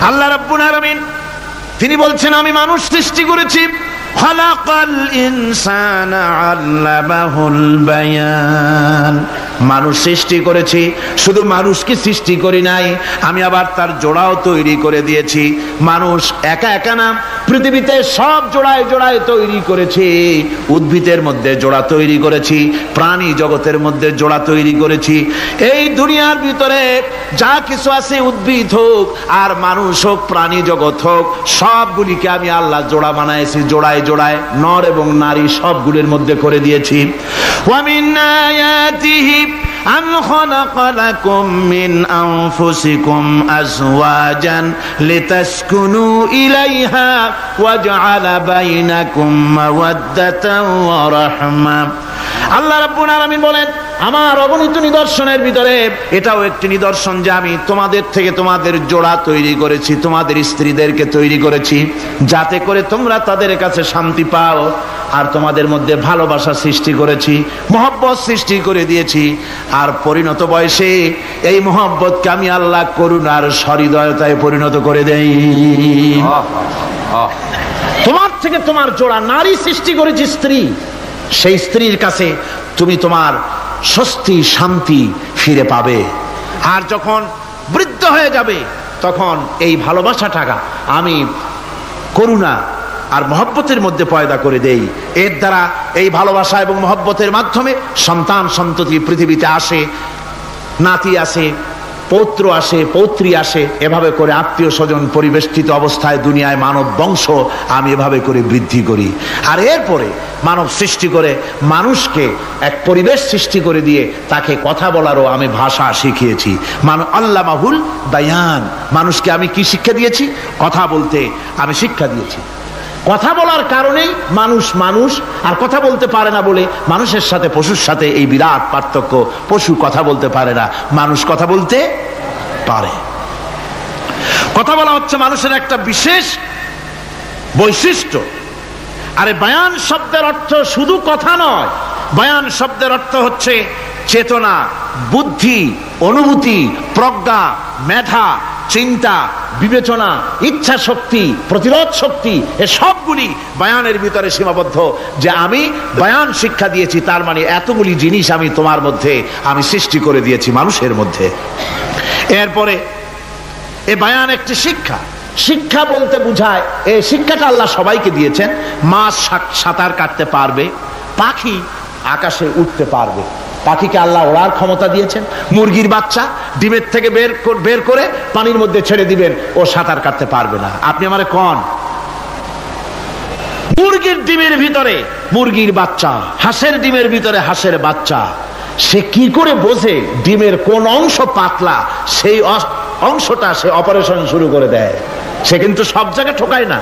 আল্লাহ রাব্বুল আলামিন তিনি বলছেন আমি মানুষ সৃষ্টি করেছি, খালাকাল ইনসানা আল্লামাহুল বায়ান, মানুষ সৃষ্টি করেছি। শুধু মানুষকে সৃষ্টি করি নাই, আমি আবার তার জোড়াও তৈরি করে দিয়েছি। মানুষ একা একা না, পৃথিবীতে সব জোড়ায় জোড়ায় তৈরি করেছি। উদ্ভিদের মধ্যে জোড়া তৈরি করেছি, প্রাণী জগতের মধ্যে জোড়া তৈরি করেছি। এই দুনিয়ার ভিতরে যা কিছু আছে, উদ্ভিদ হোক আর মানুষ হোক, প্রাণী জগৎ হোক, সবগুলিকে আমি আল্লাহ জোড়া বানাইছি। জোড়ায় জোড়ায় নর এবং নারী সবগুলির মধ্যে করে দিয়েছি। ওয়া মিন আয়াতিহি আন খালাকা লাকুম মিন আনফুসিকুম আজওয়াজান লিতাসকুনু ইলাইহা ওয়া জাআলা বাইনাকুম মাওয়াদ্দাতান ওয়া রাহমা। আল্লাহ রাব্বুল আলামিন বলেন আমার অগণিত নিদর্শনের ভিতরে এটাও একটি নিদর্শন যে আমি তোমাদের থেকে তোমাদের জোড়া তৈরি করেছি, তোমাদের স্ত্রীদেরকে তৈরি করেছি, যাতে করে তোমরা তাদের কাছে শান্তি পাও। আর তোমাদের মধ্যে ভালোবাসা সৃষ্টি করেছি, মহব্বত সৃষ্টি করে দিয়েছি। আর পরিণত বয়সে এই মহব্বতকে আমি আল্লাহ করুণার সহৃদয়তায় পরিণত করে দেই। তোমার থেকে তোমার জোড়া নারী সৃষ্টি করেছি, স্ত্রী। সেই স্ত্রীর কাছে তুমি তোমার স্বস্তি শান্তি ফিরে পাবে। আর যখন বৃদ্ধ হয়ে যাবে তখন এই ভালোবাসাটাকে আমি করুণা আর মহব্বতের মধ্যে পয়দা করে দেই। এর দ্বারা এই ভালোবাসা এবং মহব্বতের মাধ্যমে সন্তান সন্ততি পৃথিবীতে আসে, নাতি আসে, পৌত্র আসে, পৌত্রী আসে। এভাবে করে আত্মীয় স্বজন পরিবেষ্টিত অবস্থায় দুনিয়ায় মানব বংশ আমি এভাবে করে বৃদ্ধি করি। আর এরপরে মানব সৃষ্টি করে মানুষকে এক পরিবেশ সৃষ্টি করে দিয়ে তাকে কথা বলারও আমি ভাষা শিখিয়েছি। আল্লামাহুল বায়ান, মানুষকে আমি কি শিক্ষা দিয়েছি? কথা বলতে আমি শিক্ষা দিয়েছি। কথা বলার কারণেই মানুষ মানুষ, আর কথা বলতে পারে না বলে মানুষের সাথে পশুর সাথে এই বিরাট পার্থক্য। পশু কথা বলতে পারে না, মানুষ কথা বলতে পারে। কথা বলা হচ্ছে মানুষের একটা বিশেষ বৈশিষ্ট্য। আরে বায়ান শব্দের অর্থ শুধু কথা নয়, বায়ান শব্দের অর্থ হচ্ছে চেতনা, বুদ্ধি, অনুভূতি, প্রজ্ঞা, মেধা, চিন্তা, বিবেচনা, ইচ্ছা শক্তি, প্রতিরোধ শক্তি, এ সবগুলি বায়ানের ভিতরে সীমাবদ্ধ। যে আমি বায়ান শিক্ষা দিয়েছি, তার মানে এতগুলি জিনিস আমি তোমার মধ্যে আমি সৃষ্টি করে দিয়েছি মানুষের মধ্যে। এরপরে এ বায়ান একটি শিক্ষা। শিক্ষা বলতে বুঝায়, এই শিক্ষাটা আল্লাহ সবাইকে দিয়েছেন। মাছ সাঁতার কাটতে পারবে, পাখি আকাশে উঠতে পারবে, পাখিকে আল্লাহ ওড়ার ক্ষমতা দিয়েছেন। মুরগির বাচ্চা ডিমের থেকে বের করে পানির মধ্যে ছেড়ে দিবেন, ও সাঁতার কাটতে পারবে না। আপনি আমারে কোন মুরগির ডিমের ভিতরে মুরগির বাচ্চা, হাঁসের ডিমের ভিতরে হাঁসের বাচ্চা, সে কি করে বোঝে ডিমের কোন অংশ পাতলা? সেই অংশটা সে অপারেশন শুরু করে দেয়। সে কিন্তু সব জায়গায় ঠোকায় না।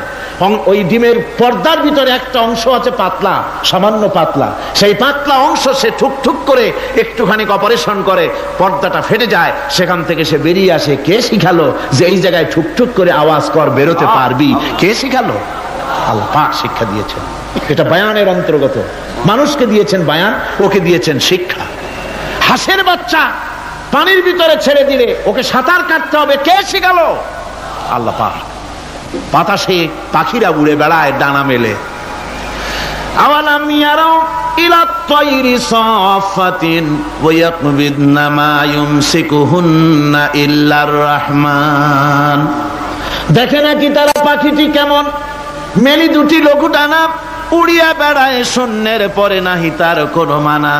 ওই ডিমের পর্দার ভিতরে একটা অংশ আছে পাতলা, সামান্য পাতলা, সেই পাতলা অংশ সে ঠুক ঠুক করে একটুখানি অপারেশন করে, পর্দাটা ফেটে যায়, সেখান থেকে সে বেরিয়ে আসে। কে শিখালো যে এই জায়গায় ঠুক ঠুক করে আওয়াজ কর, বেরোতে পারবি? কে শিখালো? আল্লাহ পাক শিক্ষা দিয়েছেন। এটা বায়ানের অন্তর্গত। মানুষকে দিয়েছেন বায়ান, ওকে দিয়েছেন শিক্ষা। হাঁসের বাচ্চা পানির ভিতরে ছেড়ে দিলে ওকে সাঁতার কাটতে হবে, কে শিখালো? আল্লাহ পাক। বাতাসে পাখিরা উড়ে বেড়ায় ডানা মেলে। আওয়ালাম ইয়ারাউ ইলা তায়রি সাফাতিন ওয়া ইয়াকবিদনা মা ইউমসিকুহুন্না ইল্লার রহমান। দেখে নাকি তারা পাখিটি কেমন? মেলি দুটি লঘু ডানা, উড়িয়া বেড়ায় শূন্যের পরে নাহি তার কোনো মানা।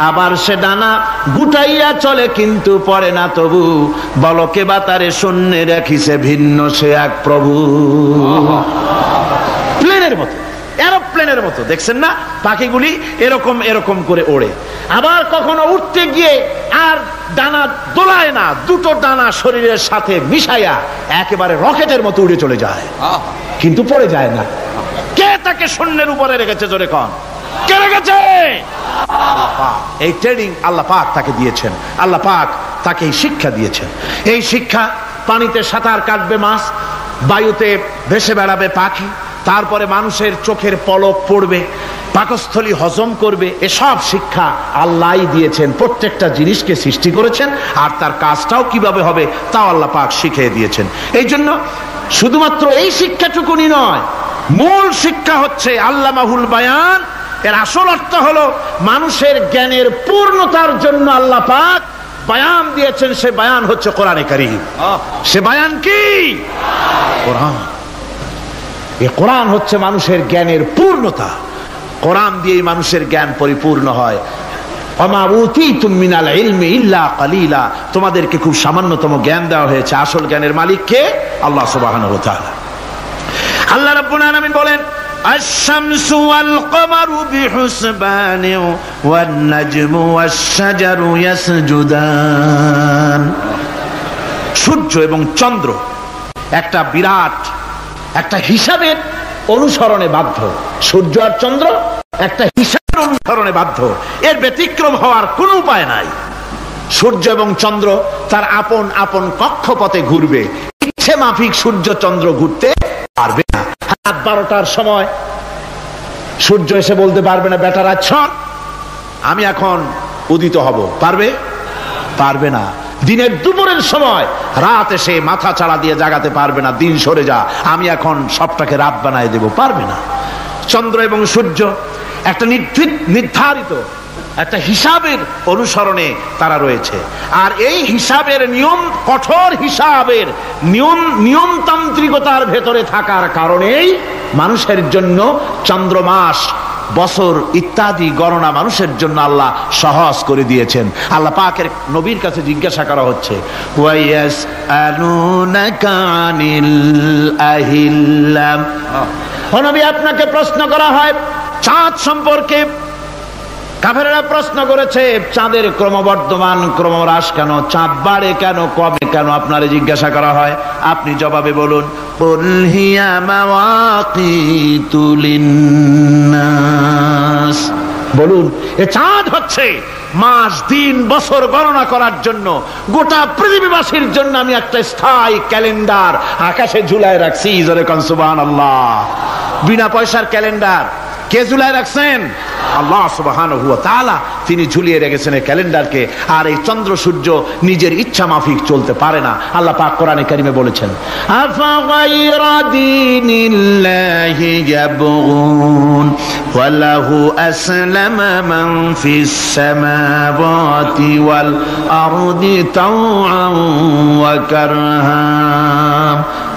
আবার সে ডানা গুটাইয়া চলে কিন্তু পড়ে না তবু, বলকে বাতারে শূন্যে রাখিছে ভিন্ন সে এক প্রভু। প্লেনের মতো, এরোপ্লেনের মতো, দেখছেন না পাখিগুলি এরকম এরকম করে ওড়ে। আবার কখনো উঠতে গিয়ে আর ডানা দোলায় না, দুটো ডানা শরীরের সাথে মিশাইয়া একেবারে রকেটের মতো উড়ে চলে যায়, কিন্তু পড়ে যায় না। কে তাকে শূন্যের উপরে রেখেছে? জোরে কন, কে রেখেছে? আল্লাহ পাক। এই ট্রেনিং আল্লাহ পাক তাকে দিয়েছেন। আল্লাহ পাক তাকে এই শিক্ষা দিয়েছেন। এই শিক্ষা, পানিতে সাঁতার কাটবে মাছ, বায়ুতে ভেসে বেড়াবে পাখি, তারপরে মানুষের চোখের পলক পড়বে, পাকস্থলী হজম করবে, এসব শিক্ষা আল্লাহই দিয়েছেন। প্রত্যেকটা জিনিসকে সৃষ্টি করেছেন, আর তার কাজটাও কিভাবে হবে তাও আল্লাহ পাক শিখিয়ে দিয়েছেন। এই জন্য শুধুমাত্র এই শিক্ষাটুকুনি নয়, মূল শিক্ষা হচ্ছে আল্লামাহুল বায়ান। এর আসল অর্থ হলো মানুষের জ্ঞানের পূর্ণতার জন্য আল্লাহ পাক বায়ান দিয়েছেন। সে বায়ান হচ্ছে কোরআনে কারীম। সে বায়ান কি? কোরআন। এই কোরআন হচ্ছে মানুষের জ্ঞানের পূর্ণতা। কোরআন দিয়েই মানুষের জ্ঞান পরিপূর্ণ হয়। ওমা উতীতুম মিনাল ইলমি ইল্লা কালিলা, তোমাদেরকে খুব সামান্যতম জ্ঞান দেওয়া হয়েছে। আসল জ্ঞানের মালিক কে? আল্লাহ সুবহানাহু ওয়া তাআলা। আল্লাহ রাব্বুল আলামিন বলেন, আশ-শামসু ওয়াল কমারু বিহুসবানি ওয়ান নাজমু ওয়াশ-শাজারু ইয়াসজুদান। সূর্য এবং চন্দ্র একটা বিরাট একটা হিসাবের অনুসরণে বাধ্য। সূর্য আর চন্দ্র একটা হিসাবের অনুসরণে বাধ্য। এর ব্যতিক্রম হওয়ার কোনো উপায় নাই। সূর্য এবং চন্দ্র তার আপন আপন কক্ষপথে ঘুরবে। ইচ্ছে মাফিক সূর্য চন্দ্র ঘুরতে পারবে না। রাত 12টার সময় সূর্য এসে বলতে পারবে না, বেটারা ছন আমি এখন উদিত হব। পারবে? পারবে না। দিনের দুপুরের সময় রাত এসে মাথা চাড়া দিয়ে জাগাতে পারবে না, দিন সরে যা আমি এখন সবটাকে রাত বানায় দেব। পারবে না। চন্দ্র এবং সূর্য একটা নির্ধারিত একটা হিসাবের অনুসরণে তারা রয়েছে। আর এই হিসাবের নিয়ম, কঠোর হিসাবের নিয়মতান্ত্রিকতার ভেতরে থাকার কারণেই মানুষের জন্য চন্দ্র, মাস, বছর ইত্যাদি গণনা মানুষের জন্য আল্লাহ সহজ করে দিয়েছেন। আল্লাহ পাকের নবীর কাছে জিজ্ঞাসা করা হচ্ছে, ওয়ায়াসআলুনাকা আনিল আহিল্লাম। ও নবী, আপনাকে প্রশ্ন করা হয় চাঁদ সম্পর্কে। কাফেররা প্রশ্ন করেছে চাঁদের ক্রমবর্ধমান ক্রমহ্রাস কেন, চাঁদ বাড়ে কেন, কমে কেন, আপনারে জিজ্ঞাসা করা হয়। আপনি জবাবে বলুন, কুল হিয়া মাওয়াকিতু লিন্নাস। বলুন, এ চাঁদ হচ্ছে মাস, দিন, বছর গণনা করার জন্য, গোটা পৃথিবীবাসীর জন্য আমি একটা স্থায়ী ক্যালেন্ডার আকাশে ঝুলায় রাখছি। জোরে কোন সুবহানাল্লাহ। বিনা পয়সার ক্যালেন্ডার কে ঝুলায় রাখছেন? আল্লাহ সুবহানাহু ওয়া তাআলা। তিনি ঝুলিয়ে রেখেছেন এই ক্যালেন্ডারকে। আর এই চন্দ্র সূর্য নিজের ইচ্ছা মাফিক চলতে পারে না। আল্লাহ পাক কোরআনে কারিমে বলেছেন, আফা গায়রা দীনিল্লাহি ইয়াবগুন ওয়া লাহু আসলামা মান ফিস সামাওয়াতি ওয়াল আরদি তাওআন ওয়া কারহা।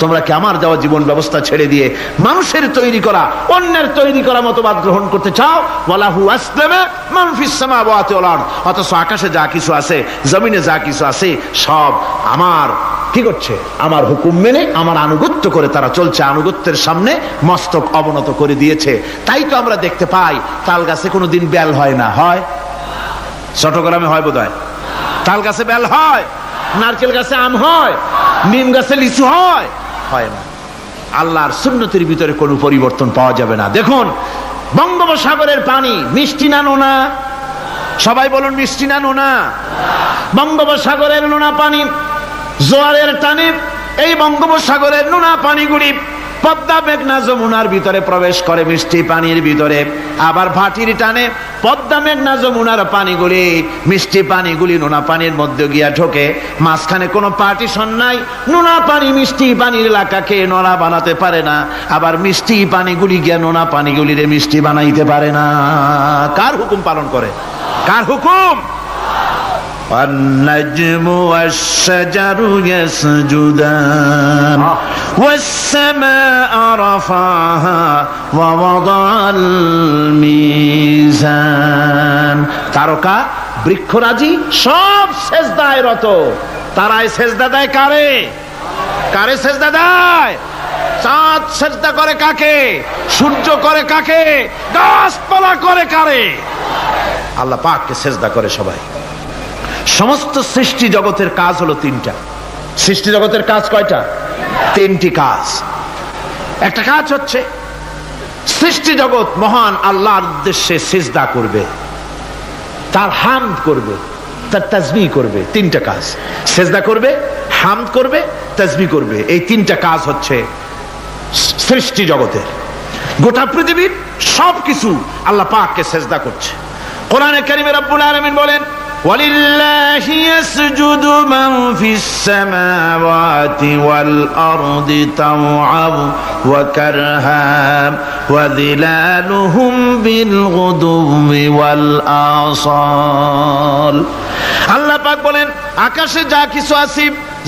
তোমরা কি আমার দেওয়া জীবন ব্যবস্থা ছেড়ে দিয়ে মানুষের তৈরি করা, অন্যের তৈরি করা মতবাদ গ্রহণ করতে চাও? ওয়ালাহু আসলামা মান ফিস সামাওয়াতি ওয়াল আরদ। অথচ আকাশে যা কিছু আছে, জমিনে যা কিছু আছে, সব আমার কি করছে? আমার হুকুম মেনে, আমার আনুগত্য করে তারা চলছে। আনুগত্যের সামনে মস্তক অবনত করে দিয়েছে। তাই তো আমরা দেখতে পাই তাল গাছে কোনোদিন বেল হয় না। হয়? চট্টগ্রামে হয় বোধহয়। তাল গাছে বেল হয়? নারকেল গাছে আম হয়? নিম গাছে লিচু হয়? হয় না। আল্লাহর সুন্নতের ভিতরে কোনো পরিবর্তন পাওয়া যাবে না। দেখুন, বঙ্গোপসাগরের পানি মিষ্টি না নোনা? সবাই বলুন, মিষ্টি না নোনা? বঙ্গোপসাগরের নোনা পানি জোয়ারের টানে এই বঙ্গোপসাগরের নোনা পানিগুলি পদ্মা, মেঘনা, যমুনার ভিতরে প্রবেশ করে মিষ্টি পানির ভিতরে। আবার ভাটির টানে পদ্মা, মেঘনা, যমুনার পানিগুলি, মিষ্টি পানিগুলি নোনা পানির মধ্যে গিয়া ঢোকে। মাঝখানে কোনো পার্টিশন নাই। নোনা পানি মিষ্টি পানির এলাকাকে নোনা বানাতে পারে না। আবার মিষ্টি পানিগুলি গিয়া নোনা পানিগুলিরে মিষ্টি বানাইতে পারে না। কার হুকুম পালন করে? কার হুকুম? والنجم والشجر يسجدان والسماء رفعها ووضع الميزان। তারকা, বৃক্ষরাজি সব সেজদায় রত। তারাই সেজদা দেয় কারে? কারে সেজদা দেয়? চাঁদ সেজদা করে কাকে? সূর্য করে কাকে? গাছপালা করে কারে? আল্লাহ পাককে সেজদা করে সবাই। সমস্ত সৃষ্টি জগতের কাজ হলো তিনটা। সৃষ্টি জগতের কাজ কয়টা? তিনটি কাজ। একটা কাজ হচ্ছে সৃষ্টি জগৎ মহান আল্লাহর উদ্দেশ্যে সিজদা করবে, তার হামদ করবে, তার তাসবিহ করবে। তিনটা কাজ। সিজদা করবে, হামদ করবে, তাসবিহ করবে। এই তিনটা কাজ হচ্ছে সৃষ্টি জগতের। গোটা পৃথিবীর সবকিছু আল্লাহ পাককে সিজদা করছে। কোরআনে কারীমে রব্বুল আলামিন বলেন, ওয়ালিল্লাহি ইয়াসজুদু মান ফিস সামাওয়াতি ওয়াল আরদি তাওআন ওয়া কারহা ওয়া যিলালুহুম বিল গুদুবি ওয়াল আসাল। আল্লাহ পাক বলেন, আকাশে যা কিছু আছে,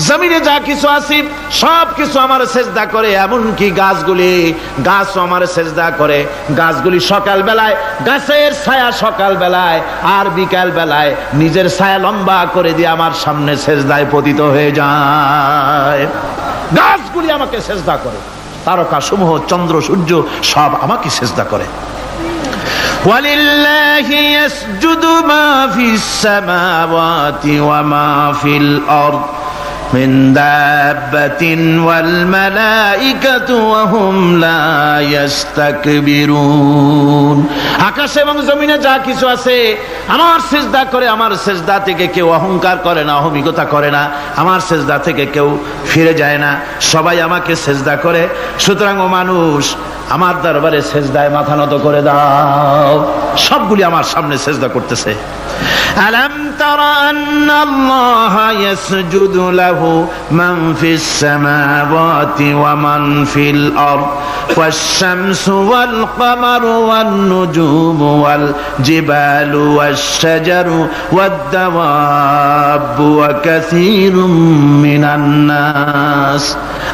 জমিনে যা কিছু আছে, সব কিছু আমার সেজদা করে। এমনকি গাছও আমার সেজদা করে। গাছগুলি সকাল বেলায়, গাছের ছায়া সকাল বেলায় আর বিকাল বেলায় নিজের ছায়া লম্বা করে দিয়ে আমার সামনে সেজদায় পতিত হয়ে যায়। গাছগুলি আমাকে সেজদা করে, তারকা সমূহ, চন্দ্র সূর্য সব আমাকে সেজদা করে। ওয়ালিল্লাহি ইয়াসজুদু মা ফিস সামাওয়াতি ওয়া মা ফিল আরদ মিন দাব্বাতিন ওয়াল মালাইকাতু ওয়া হুম লা ইস্তাকবিরুন। আকাশ এবং জমিনে যা কিছু আছে আমার সিজদা করে। আমার সিজদা থেকে কেউ অহংকার করে না, অহমিকতা করে না। আমার সিজদা থেকে কেউ ফিরে যায় না, সবাই আমাকে সিজদা করে। সুতরাং ও মানুষ, আমার দরবারে সিজদায় মাথা নত করে দাও। সবগুলি আমার সামনে সিজদা করতেছে। আলাম তারা আন্নাল্লাহা ইয়াসজুদু লাহু মান ফিস সামাওয়াতি ওয়া মান ফিল আরদ ওয়াশ শামসু ওয়াল কামারু ওয়ান নুজুমু ওয়াল জিবালু ওয়াশ শাজারু ওয়াদ দাওয়াবু ওয়া কাসীরুম মিনান নাস।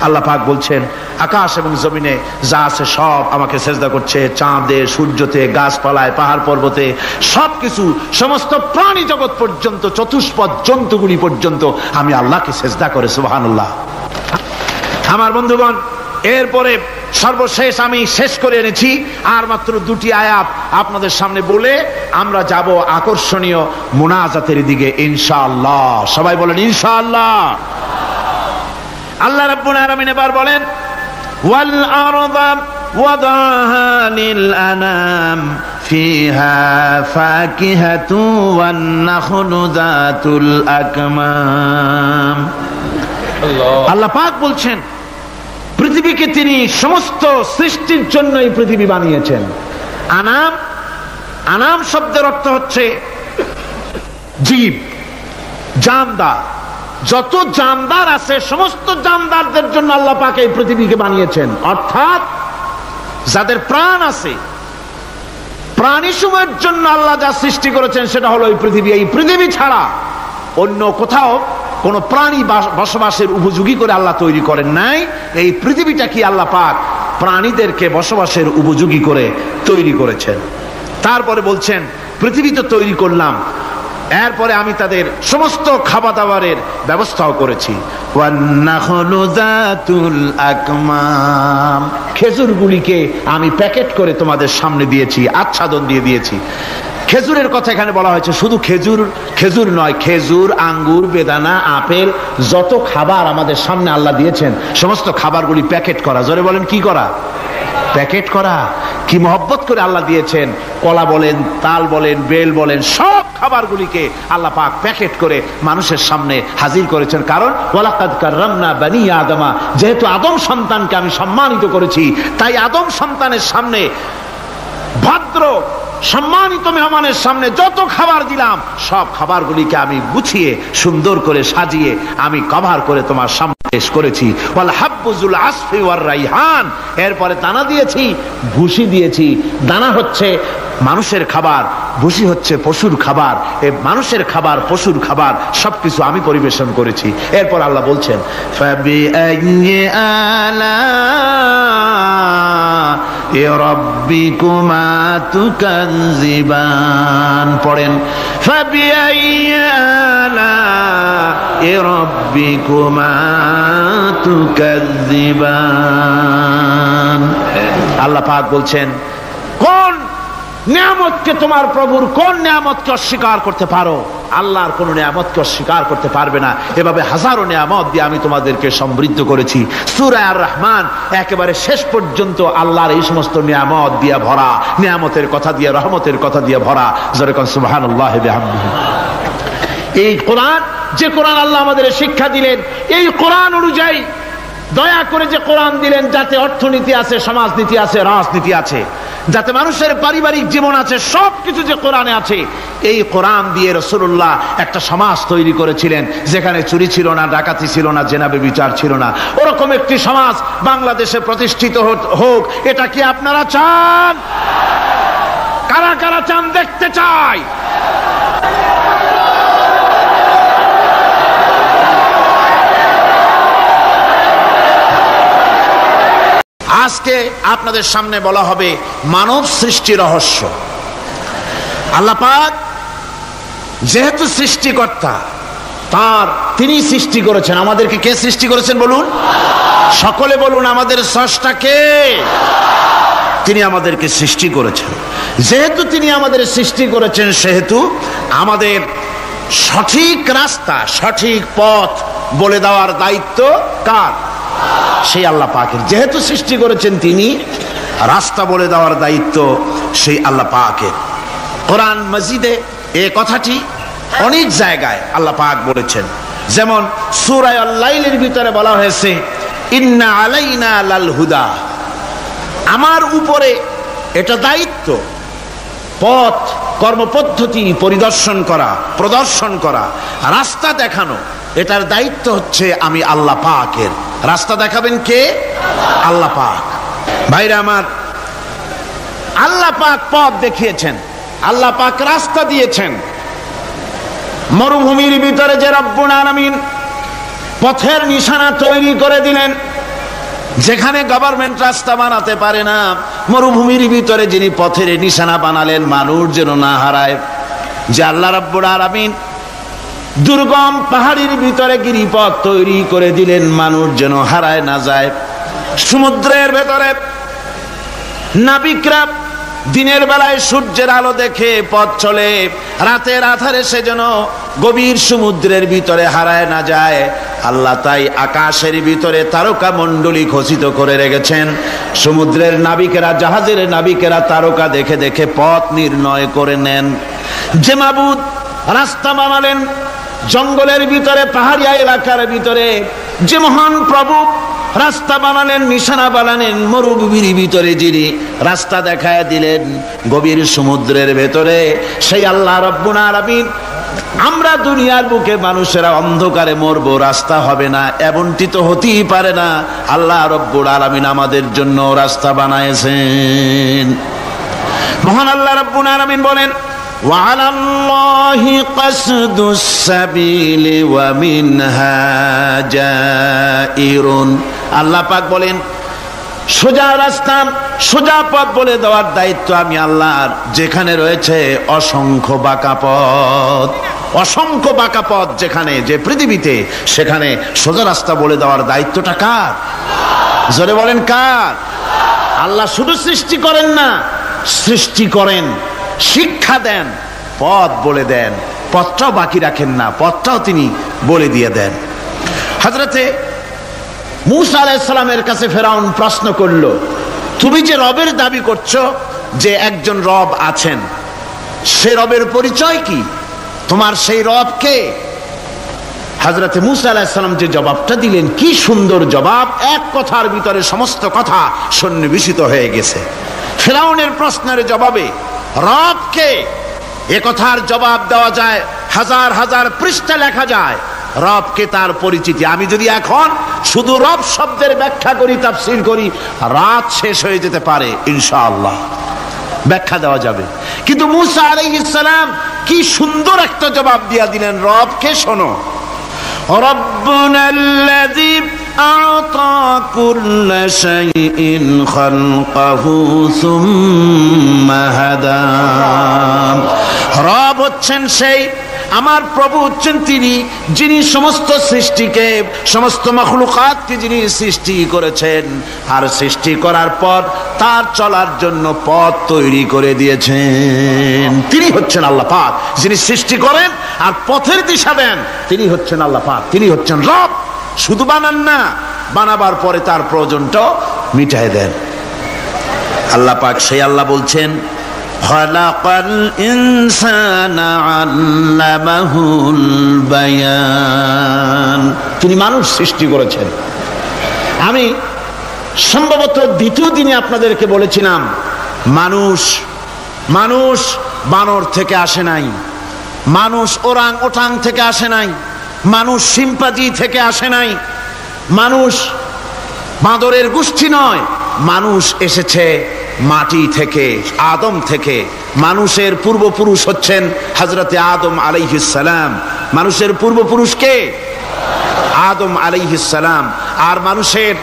আল্লাহ পাক বলছেন, আকাশ এবং জমিনে যা আছে সব আমাকে সেজদা করছে। চাঁদে, সূর্যতে, গাছপালায়, পাহাড় পর্বতে, সবকিছু, সমস্ত প্রাণী জগৎ পর্যন্ত, চতুষ্পদ জন্তুগুলি পর্যন্ত আমি আল্লাহকে সেজদা করে। সুবহানাল্লাহ। আমার বন্ধুগণ, এরপরে সর্বশেষ আমি শেষ করে এনেছি আর মাত্র দুটি আয়াত আপনাদের সামনে বলে আমরা যাব আকর্ষণীয় মুনাজাতের দিকে ইনশাআল্লাহ। সবাই বলেন ইনশাআল্লাহ। আল্লাহ রাব্বুল আলামিন এবার বলেন, ওয়াল আরদা ওয়াদাহা লিল আনাম ফিহা ফাকিহাতু ওয়ান নাখলু যাতুল আকমাম। আল্লাহ পাক বলছেন, পৃথিবীকে তিনি সমস্ত সৃষ্টির জন্য এই পৃথিবী বানিয়েছেন। আনাম, আনাম শব্দের অর্থ হচ্ছে জীব, জানদার। যত জানদার আছে সমস্ত জানদারদের জন্য আল্লাহ পাক এই পৃথিবীকে বানিয়েছেন। অর্থাৎ যাদের প্রাণ আছে, প্রাণী সময়ের জন্য আল্লাহ যা সৃষ্টি করেছেন সেটা হলো এই পৃথিবী। এই পৃথিবী ছাড়া অন্য কোথাও কোন প্রাণী বসবাসের উপযোগী করে আল্লাহ তৈরি করেন নাই। এই পৃথিবীটা কি আল্লাহ পাক প্রাণীদেরকে বসবাসের উপযোগী করে তৈরি করেছেন। তারপরে বলছেন, পৃথিবী তো তৈরি করলাম, এরপরে আমি তাদের সমস্ত খাবার দাবারের ব্যবস্থাও করেছি। খেজুরগুলিকে আমি প্যাকেট করে তোমাদের সামনে দিয়েছি, আচ্ছাদন দিয়ে দিয়েছি। খেজুরের কথা এখানে বলা হয়েছে, শুধু খেজুর নয়, খেজুর, আঙ্গুর, বেদানা, আপেল, যত খাবার আমাদের সামনে আল্লাহ দিয়েছেন সমস্ত খাবারগুলি প্যাকেট করা। জোরে বলেন, কি করা? প্যাকেট করা। কি মহব্বত করে আল্লাহ দিয়েছেন। কলা বলেন, তাল বলেন, বেল বলেন, সব খাবারগুলিকে আল্লাহ পাক প্যাকেট করে মানুষের সামনে হাজির করেছেন। কারণ ওয়ালাকাদ কাররামনা বানি আদমা, যেহেতু আদম সন্তানকে আমি সম্মানিত করেছি, তাই আদম সন্তানের সামনে, ভদ্র সম্মানিত মেহমানের সামনে যত খাবার দিলাম সব খাবারগুলিকে আমি গুছিয়ে সুন্দর করে সাজিয়ে আমি কভার করে তোমার সামনে পেশ করেছি। ওয়াল হাব্বুজুল আসফি ওয়ার রাইহান, এরপরে দানা দিয়েছি, ভুসি দিয়েছি। দানা হচ্ছে মানুষের খাবার, ভুসি হচ্ছে পশুর খাবার। এই মানুষের খাবার, পশুর খাবার সবকিছু আমি পরিবেশন করেছি। এরপর আল্লাহ বলছেন, ফাবিআইয়ি আলা'i রাব্বিকুমা তুকাযযিবান। পড়েন, ফাবিআইয়ি আলা'i রাব্বিকুমা তুকাযযিবান। আল্লাহ পাক বলছেন, কোন নিয়ামতকে, তোমার প্রভুর কোন নিয়ামতকে অস্বীকার করতে পারো? আল্লাহর কোন নিয়ামতকে অস্বীকার করতে পারবে না। এভাবে হাজারো নিয়ামত দিয়ে আমি তোমাদেরকে সমৃদ্ধ করেছি। সূরা আর রহমান একেবারে শেষ পর্যন্ত আল্লাহর এই সমস্ত নিয়ামত দিয়ে ভরা, নিয়ামতের কথা দিয়ে, রহমতের কথা দিয়ে ভরা। জোরে কোন সুবহানাল্লাহি বিহামদিহি। এই কোরআন, যে কোরআন আল্লাহ আমাদের শিক্ষা দিলেন, এই কোরআন অনুযায়ী দয়া করে যে কোরআন দিলেন, যাতে অর্থনীতি আছে, সমাজনীতি আছে, রাজনীতি আছে, যাতে মানুষের পারিবারিক জীবন আছে, সবকিছু যে কোরআনে আছে। এই কোরআন দিয়ে রাসূলুল্লাহ একটা সমাজ তৈরি করেছিলেন যেখানে চুরি ছিল না, ডাকাতি ছিল না, জেনা ব্যভিচার ছিল না। ওরকম একটি সমাজ বাংলাদেশে প্রতিষ্ঠিত হোক, এটা কি আপনারা চান? কারা কারা চান? দেখতে চাই। আজকে আপনাদের সামনে বলা হবে মানব সৃষ্টি রহস্য। আল্লাহ পাক যেহেতু সৃষ্টিকর্তা, তিনি সৃষ্টি করেছেন। আমাদেরকে কে সৃষ্টি করেছেন বলুন? সকলে বলুন, আমাদের স্রষ্টা কে? তিনি আমাদেরকে সৃষ্টি করেছেন। যেহেতু তিনি আমাদের সৃষ্টি করেছেন, সেহেতু আমাদের সঠিক রাস্তা, সঠিক পথ বলে দেওয়ার দায়িত্ব কার? সেই আল্লাহ পাকের। যেহেতু সৃষ্টি করেছেন তিনি, রাস্তা বলে দেওয়ার দায়িত্ব সেই আল্লাহ পাকের। কোরআন মাজিদে এই কথাটি অনেক জায়গায় আল্লাহ পাক বলেছেন। যেমন সূরা আল-লাইলের ভিতরে বলা হয়েছে, ইন্না আলাইনা লাল হুদা, আমার উপরে এটা দায়িত্ব, পথ কর্মপদ্ধতি পরিদর্শন করা, প্রদর্শন করা, রাস্তা দেখানো, এটার দায়িত্ব হচ্ছে আমি আল্লাহ পাকের। রাস্তা দেখাবেন কে? আল্লাহ পাক। ভাইরা আমার, আল্লাহ পাক পথ দেখিয়েছেন, আল্লাহ পাক রাস্তা দিয়েছেন। মরুভূমির ভিতরে যে রব্বুল আলামিন পথের নিশানা তৈরি করে দিলেন, যেখানে গভর্নমেন্ট রাস্তা বানাতে পারে না, মরুভূমির ভিতরে যিনি পথের নিশানা বানালেন মানুষ যেন না হারায়, যে আল্লাহ রাব্বুল আলামিন দুর্গম পাহাড়ির ভিতরে গিরিপথ তৈরি করে দিলেন মানুষ যেন হারায় না যায়। সমুদ্রের ভেতরে নাবিকরা দিনের বেলায় সূর্যের আলো দেখে পথ চলে, রাতের আধারে সে যেন গভীর সমুদ্রের ভিতরে হারায় না যায়। আল্লাহ তাই আকাশের ভিতরে তারকা মণ্ডলী খচিত করে রেখেছেন। সমুদ্রের নাবিকেরা, জাহাজের নাবিকেরা তারকা দেখে দেখে পথ নির্ণয় করে নেন। যে মাবুদ রাস্তা বানালেন জঙ্গলের ভিতরে, পাহাড়িয়া এলাকার ভিতরে, যে মহান প্রভু রাস্তা বানালেন, নিশানা বানালেন মরুভূমির ভিতরে, যিনি রাস্তা দেখায় দিলেন গভীর সমুদ্রের ভেতরে, সেই আল্লাহ রাব্বুল আলামিন। আমরা দুনিয়ার বুকে মানুষেরা অন্ধকারে মরবো, রাস্তা হবে না, এমনটি তো হতেই পারে না। আল্লাহ রাব্বুল আলামিন আমাদের জন্য রাস্তা বানাইছেন। মহান আল্লাহ রাব্বুল আলামিন বলেন, وعلى الله قصد السبيل ومنها جائر। আল্লাহ পাক বলেন, সোজা রাস্তা, সোজা পথ বলে দেওয়ার দায়িত্ব আমি আল্লাহর। যেখানে রয়েছে অসংখ্য বাঁকা পথ, অসংখ্য বাঁকা পথ যেখানে, যে পৃথিবীতে, সেখানে সোজা রাস্তা বলে দেওয়ার দায়িত্বটা কার? জোরে বলেন কার? আল্লাহ শুধু সৃষ্টি করেন না, সৃষ্টি করেন, শিক্ষা দেন, পথ বলে দেন, পথটাও বাকি রাখেন না, পথটাও তিনি বলে দিয়ে দেন। হযরতে মূসা আলাইহিস সালামের কাছে ফেরাউন প্রশ্ন করল, তুমি যে রবের দাবি করছো, যে একজন রব আছেন, সে রবের পরিচয় কি? তোমার সেই রব কে? হযরতে মূসা আলাইহিস সালাম যে জবাবটা দিলেন, কি সুন্দর জবাব! এক কথার ভিতরে সমস্ত কথা সন্নিবেশিত হয়ে গেছে। ফেরাউনের প্রশ্নের জবাবে রব কে, এ কথার জবাব দেওয়া যায়, হাজার হাজার পৃষ্ঠা লেখা যায়। রবকে, তার পরিচিতি। আমি যদি এখন শুধু রব শব্দের ব্যাখ্যা করি, তাফসীর করি, রাত শেষ হয়ে যেতে পারে, ইনশাআল্লাহ ব্যাখ্যা দেওয়া যাবে। কিন্তু মূসা আলাইহিস সালাম কি সুন্দর একটা জবাব দিয়া দিলেন। রবকে শোনো, রব্বুনাল্লাযী আ'তা কুল্লা শাইইন খালকাহু সুম্মা হাদা। রব হচ্ছেন সেই, আমার প্রভু হচ্ছেন তিনি, যিনি সমস্ত সৃষ্টিকে, সমস্ত মাখলুকাতকে যিনি সৃষ্টি করেছেন, আর সৃষ্টি করার পর তার চলার জন্য পথ তৈরি করে দিয়েছেন। তিনি হচ্ছেন আল্লাহ পাক, যিনি সৃষ্টি করেন আর পথের দিশা দেন। তিনি হচ্ছেন আল্লাহ পাক, তিনি হচ্ছেন রব। শুধু বানান না, বানাবার পরে তার প্রয়োজনটাও মিটাই দেন। আল্লাহ পাক সেই আল্লাহ বলছেন, খালাকাল ইনসানা আল্লামাহুল বায়ান। তিনি মানুষ সৃষ্টি করেছেন। আমি সম্ভবত দ্বিতীয় দিনে আপনাদেরকে বলেছিলাম মানুষ বানর থেকে আসে নাই, মানুষ ওরাং ওটাং থেকে আসে নাই, মানুষ শিম্পাজি থেকে আসে নাই, মানুষ বাঁদরের গোষ্ঠী নয়, মানুষ এসেছে মাটি থেকে, আদম থেকে। মানুষের পূর্বপুরুষ হচ্ছেন হযরতে আদম আলাইহিস সালাম। মানুষের পূর্বপুরুষ কে? আদম আলাইহিস সালাম। আর মানুষের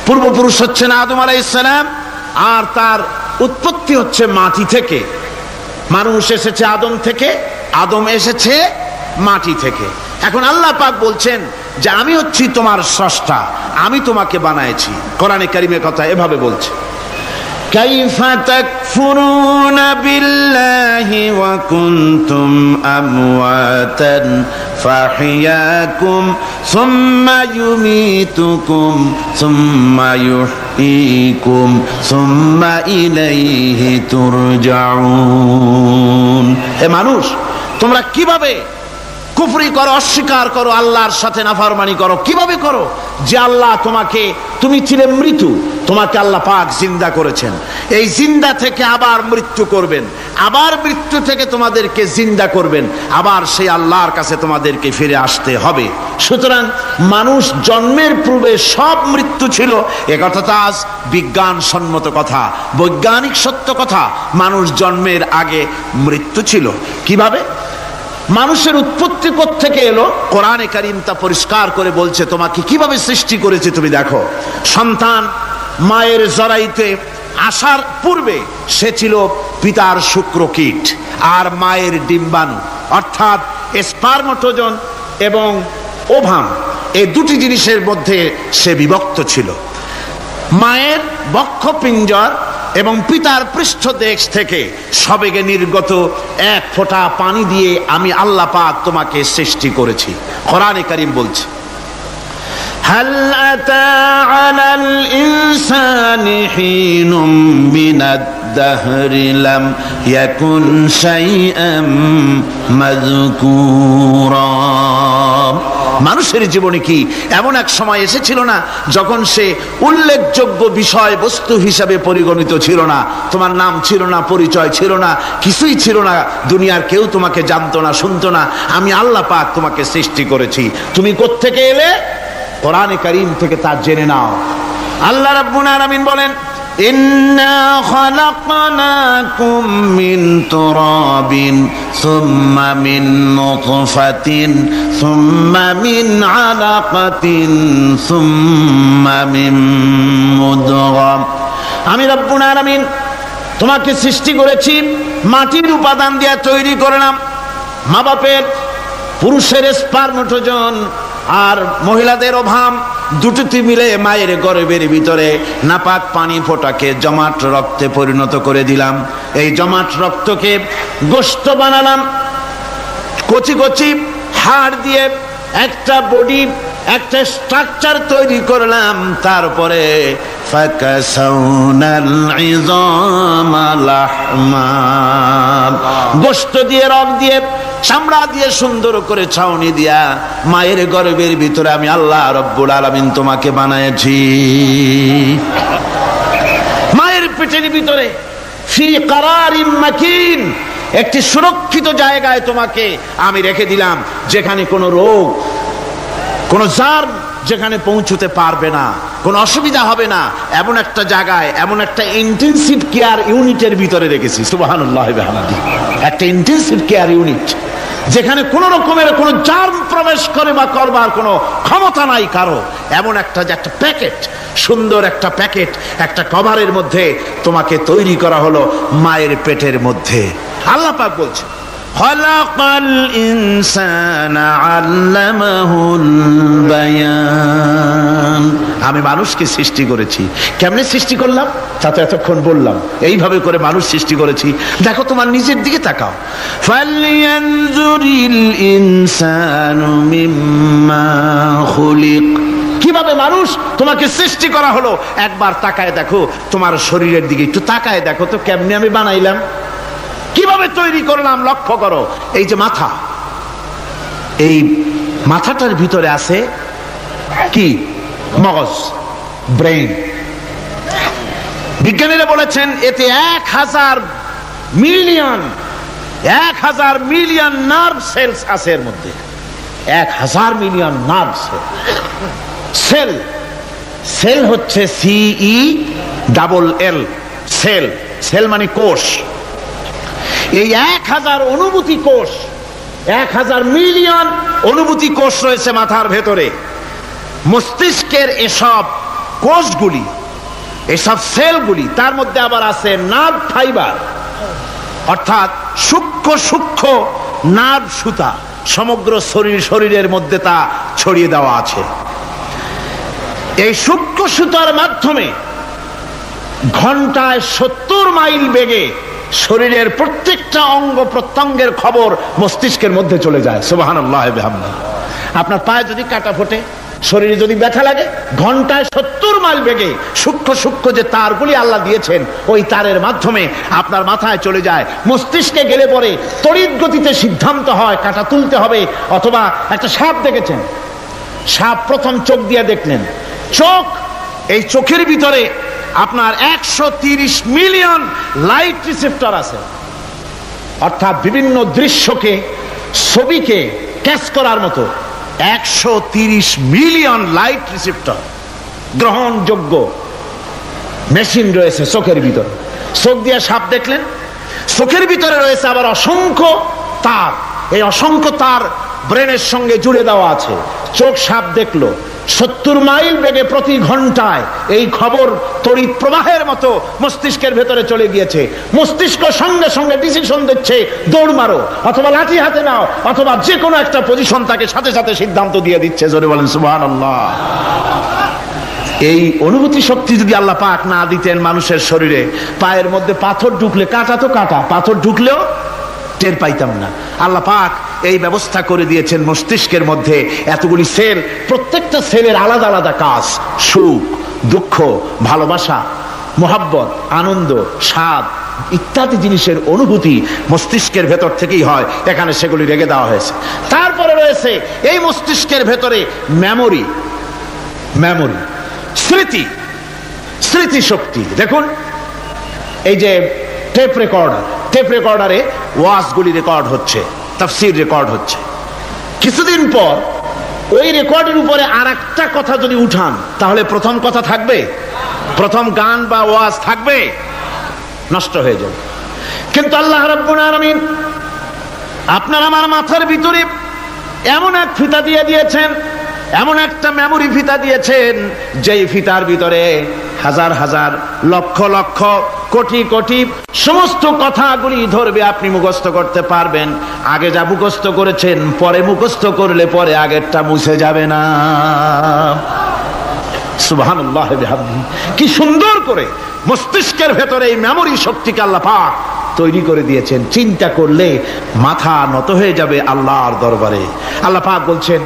পূর্বপুরুষ হচ্ছেন আদম আলাইহিস সালাম, আর তার উৎপত্তি হচ্ছে মাটি থেকে। মানুষ এসেছে আদম থেকে, আদম এসেছে মাটি থেকে। এখন আল্লাহ পাক বলছেন যে আমি হচ্ছি তোমার স্রষ্টা, আমি তোমাকে বানাইছি। কোরআনে কারিমে কথা এভাবে বলছে, কাইফা তাকফুরুনা বিল্লাহি ওয়া কুনতুম আমওয়াতান ফাহিয়াকুম সুম্মা ইউমীতুকুম সুম্মা ইউহয়ীকুম সুম্মা ইলাইহি তুরজাউন। হে মানুষ, তোমরা কিভাবে কুফরি করো, অস্বীকার করো, আল্লাহর সাথে নাফরমানি করো? কিভাবে করো? যে আল্লাহ তুমি ছিলে মৃত্যু, তোমাকে আল্লাহ পাক জিন্দা করেছেন। এই জিন্দা থেকে আবার মৃত্যু করবেন, আবার মৃত্যু থেকে তোমাদেরকে জিন্দা করবেন, আবার সেই আল্লাহর কাছে তোমাদেরকে ফিরে আসতে হবে। সুতরাং মানুষ জন্মের পূর্বে সব মৃত্যু ছিল, এ কথা তো আজ বিজ্ঞান সম্মত কথা, বৈজ্ঞানিক সত্য কথা। মানুষ জন্মের আগে মৃত্যু ছিল। কিভাবে? মানুষের উৎপত্তি কোত্থেকে এলো? কোরআনে কারীম তা পরিষ্কার করে বলছে। তোমাকে কিভাবে সৃষ্টি করেছে তুমি দেখো। সন্তান মায়ের জরায়ুতে আসার পূর্বে সে ছিল পিতার শুক্রকীট আর মায়ের ডিম্বাণু, অর্থাৎ স্পার্মটোজন এবং ওভাম, এই দুটি জিনিসের মধ্যে সে বিভক্ত ছিল। মায়ের বক্ষপিঞ্জর এবং পিতার পৃষ্ঠদেশ থেকে সবেগে নির্গত এক ফোঁটা পানি দিয়ে আমি আল্লাহ পাক তোমাকে সৃষ্টি করেছি। কোরআনে কারীম বলছে, হাল আতা আলাল ইনসানি হিনুম মিনাদ দাহরি লাম ইয়াকুন শাইআম মাযকুরা। মানুষের জীবনে কি এমন এক সময় এসেছিল না যখন সে উল্লেখযোগ্য বিষয় বস্তু হিসাবে পরিগণিত ছিল না? তোমার নাম ছিল না, পরিচয় ছিল না, কিছুই ছিল না, দুনিয়ার কেউ তোমাকে জানতো না, শুনতো না। আমি আল্লাহ পাক তোমাকে সৃষ্টি করেছি। তুমি কোত্থেকে এলে? কোরআনে কারীম থেকে তা জেনে নাও। আল্লাহ রাব্বুল আলামিন বলেন, ইন্না খালাকনাকুম মিন তুরাবিন সুম্মা মিন নুতফাতিন সুম্মা মিন আলাকাতিন সুম্মা মিন মুদগাম। আমি রব্বুল আলামিন তোমাকে সৃষ্টি করেছি, মাটির উপাদান দিয়ে তৈরি করলাম। মা বাপের পুরুষের স্পার্মটোজন আর মহিলাদের ওভাম দুটোতে মিলে মায়ের গর্ভের ভিতরে নাপাক পানি ফোঁটাকে জমাট রক্তে পরিণত করে দিলাম। এই জমাট রক্তকে গোশত বানালাম, কচি কচি হাড় দিয়ে একটা বডি, একটা স্ট্রাকচার তৈরি করলাম। তারপরে ফাকাসাউনাল ইযামা লাহমা, গোশত দিয়ে, রক দিয়ে, চামড়া দিয়ে সুন্দর করে ছাউনি দিয়া মায়ের গর্ভের ভিতরে আমি আল্লাহ রব্বুল আলামিন তোমাকে বানাইছি। মায়ের পেটের ভিতরে ফি কারারিম মাকিন, একটি সুরক্ষিত জায়গায় তোমাকে আমি রেখে দিলাম, যেখানে কোনো রোগ, কোনো জার্ম যেখানে পৌঁছতে পারবে না, কোনো অসুবিধা হবে না। এমন একটা জায়গায়, এমন একটা ইন্টেনসিভ কেয়ার ইউনিটের ভিতরে রেখেছি। সুবহানাল্লাহি ওয়া বিহামদিহি। একটা ইন্টেনসিভ কেয়ার ইউনিট যেখানে কোনো রকমের কোনো জার্ম প্রবেশ করে বা করবার কোনো ক্ষমতা নাই কারো। এমন একটা যে একটা প্যাকেট, সুন্দর একটা প্যাকেট, একটা কভারের মধ্যে তোমাকে তৈরি করা হলো মায়ের পেটের মধ্যে। আল্লাহ পাক বলছে, খালাকাল ইনসানা আল্লামাহুল বায়ান। আমি মানুষকে সৃষ্টি করেছি। কেমনে সৃষ্টি করলাম তা তো এতক্ষণ বললাম। এইভাবে করে মানুষ সৃষ্টি করেছি। দেখো তোমার নিজের দিকে তাকাও। ফালয়ানজুরিল ইনসানু মিম্মা খুলিক। কিভাবে মানুষ তোমাকে সৃষ্টি করা হলো একবার তাকায় দেখো, তোমার শরীরের দিকে একটু তাকায় দেখো তো কেমনে আমি বানাইলাম, কিভাবে তৈরি করলাম। লক্ষ্য করো, এই যে মাথা, এই মাথাটার ভিতরে আছে কি? মগজ, ব্রেন। বিজ্ঞানীরা বলেছেন এতে 1000 মিলিয়ন নার্ভ সেলস আছে এর মধ্যে। 1000 মিলিয়ন নার্ভ সেল। সেল হচ্ছে CELL, সেল। সেল মানে কোষ। এই 1000 অনুভূতি কোষ, 1000 মিলিয়ন অনুভূতি কোষ রয়েছে মাথার ভেতরে। মস্তিষ্কের এসব কোষগুলি, এসব সেলগুলি, তার মধ্যে আবার আছে নার্ভ ফাইবার, অর্থাৎ সূক্ষ্ম নার্ভ সুতা সমগ্র শরীরের মধ্যে তা ছড়িয়ে দেওয়া আছে। এই সূক্ষ্ম সুতার মাধ্যমে ঘন্টায় 70 মাইল বেগে শরীরের প্রত্যেকটা অঙ্গ প্রত্যঙ্গের খবর মস্তিষ্কের মধ্যে চলে যায়। সুবহানাল্লাহ বিহামদিহি। আপনার পায়ে যদি কাটা ফোটে, শরীরে যদি ব্যথা লাগে, ঘন্টায় 70 মাইল বেগে সূক্ষ্ম যে তারগুলি আল্লাহ দিয়েছেন, ওই তারের মাধ্যমে আপনার মাথায় চলে যায়। মস্তিষ্কে গেলে পরে তড়িৎ গতিতে সিদ্ধান্ত হয় কাটা তুলতে হবে। অথবা একটা সাপ দেখেছেন, সাপ প্রথম চোখ দিয়ে দেখলেন, চোখ, এই চোখের ভিতরে আপনার 130 মিলিয়ন লাইট রিসেপ্টর আছে, অর্থাৎ বিভিন্ন দৃশ্যকে, ছবিকে ক্যাচ করার মতো 130 মিলিয়ন লাইট রিসেপ্টর গ্রহণযোগ্য মেশিন রয়েছে চোখের ভিতরে। চোখ দিয়ে সাপ দেখলেন, চোখের ভিতরে রয়েছে আবার অসংখ্য তার। এই অসংখ্য তার ব্রেনের সঙ্গে জুড়ে দেওয়া আছে। চোখ সাপ দেখলো, 70 মাইল বেগে প্রতি ঘন্টায় এই খবর তড়িৎ প্রবাহের মতো মস্তিষ্কের ভেতরে চলে গিয়েছে। মস্তিষ্ক সঙ্গে সঙ্গে ডিসিশন দিচ্ছে, দৌড় মারো, অথবা লাঠি হাতে নাও, অথবা যে কোনো একটা পজিশন তাকে সাথে সাথে সিদ্ধান্ত দিয়ে দিচ্ছে। জোরে বলেন সুবহানাল্লাহ। এই অনুভূতি শক্তি যদি আল্লাহ পাক না দিতেন মানুষের শরীরে, পায়ের মধ্যে পাথর ঢুকলে, কাটা তো কাটা, পাথর ঢুকলেও টের পাইতাম না। আল্লাহ পাক এই ব্যবস্থা করে দিয়েছেন মস্তিষ্কের মধ্যে এতগুলি সেল, প্রত্যেকটা সেলের আলাদা আলাদা কাজ। সুখ, দুঃখ, ভালোবাসা, মোহাব্বত, আনন্দ, স্বাদ ইত্যাদি জিনিসের অনুভূতি মস্তিষ্কের ভেতর থেকেই হয়। এখানে সেগুলি রেখে দেওয়া হয়েছে। তারপরে রয়েছে এই মস্তিষ্কের ভেতরে মেমোরি, স্মৃতি শক্তি। দেখুন, এই যে টেপ রেকর্ডারে ওয়াজগুলি রেকর্ড হচ্ছে, তাফসীর রেকর্ড হচ্ছে। কিছুদিন পর ওই রেকর্ডের উপরে আর একটা কথা যদি উঠান, তাহলে প্রথম কথা থাকবে? প্রথম গান বা ওয়াজ থাকবে? নষ্ট হয়ে যাবে। কিন্তু আল্লাহ রাব্বুল আলামিন আপনার আমার মাথার ভিতরে এমন এক ফিতা দিয়ে দিয়েছেন, এমন একটা মেমোরি ফিতা দিয়েছেন, যেই ফিতার ভিতরে হাজার হাজার, লক্ষ লক্ষ, কোটি কোটি সমস্ত কথাগুলি ধরবে, আপনি মুখস্থ করতে পারবেন। আগে যা মুখস্থ করেছেন, পরে মুখস্থ করলে পরে আগেরটা মুছে যাবে না। সুবহানাল্লাহ বিহামদিহি। কি সুন্দর করে মস্তিষ্কের ভেতরে এই মেমোরি শক্তিকে আল্লাহ পাক তৈরি করে দিয়েছেন। চিন্তা করলে মাথা নত হয়ে যাবে আল্লাহর দরবারে। আল্লাহ পাক বলছেন,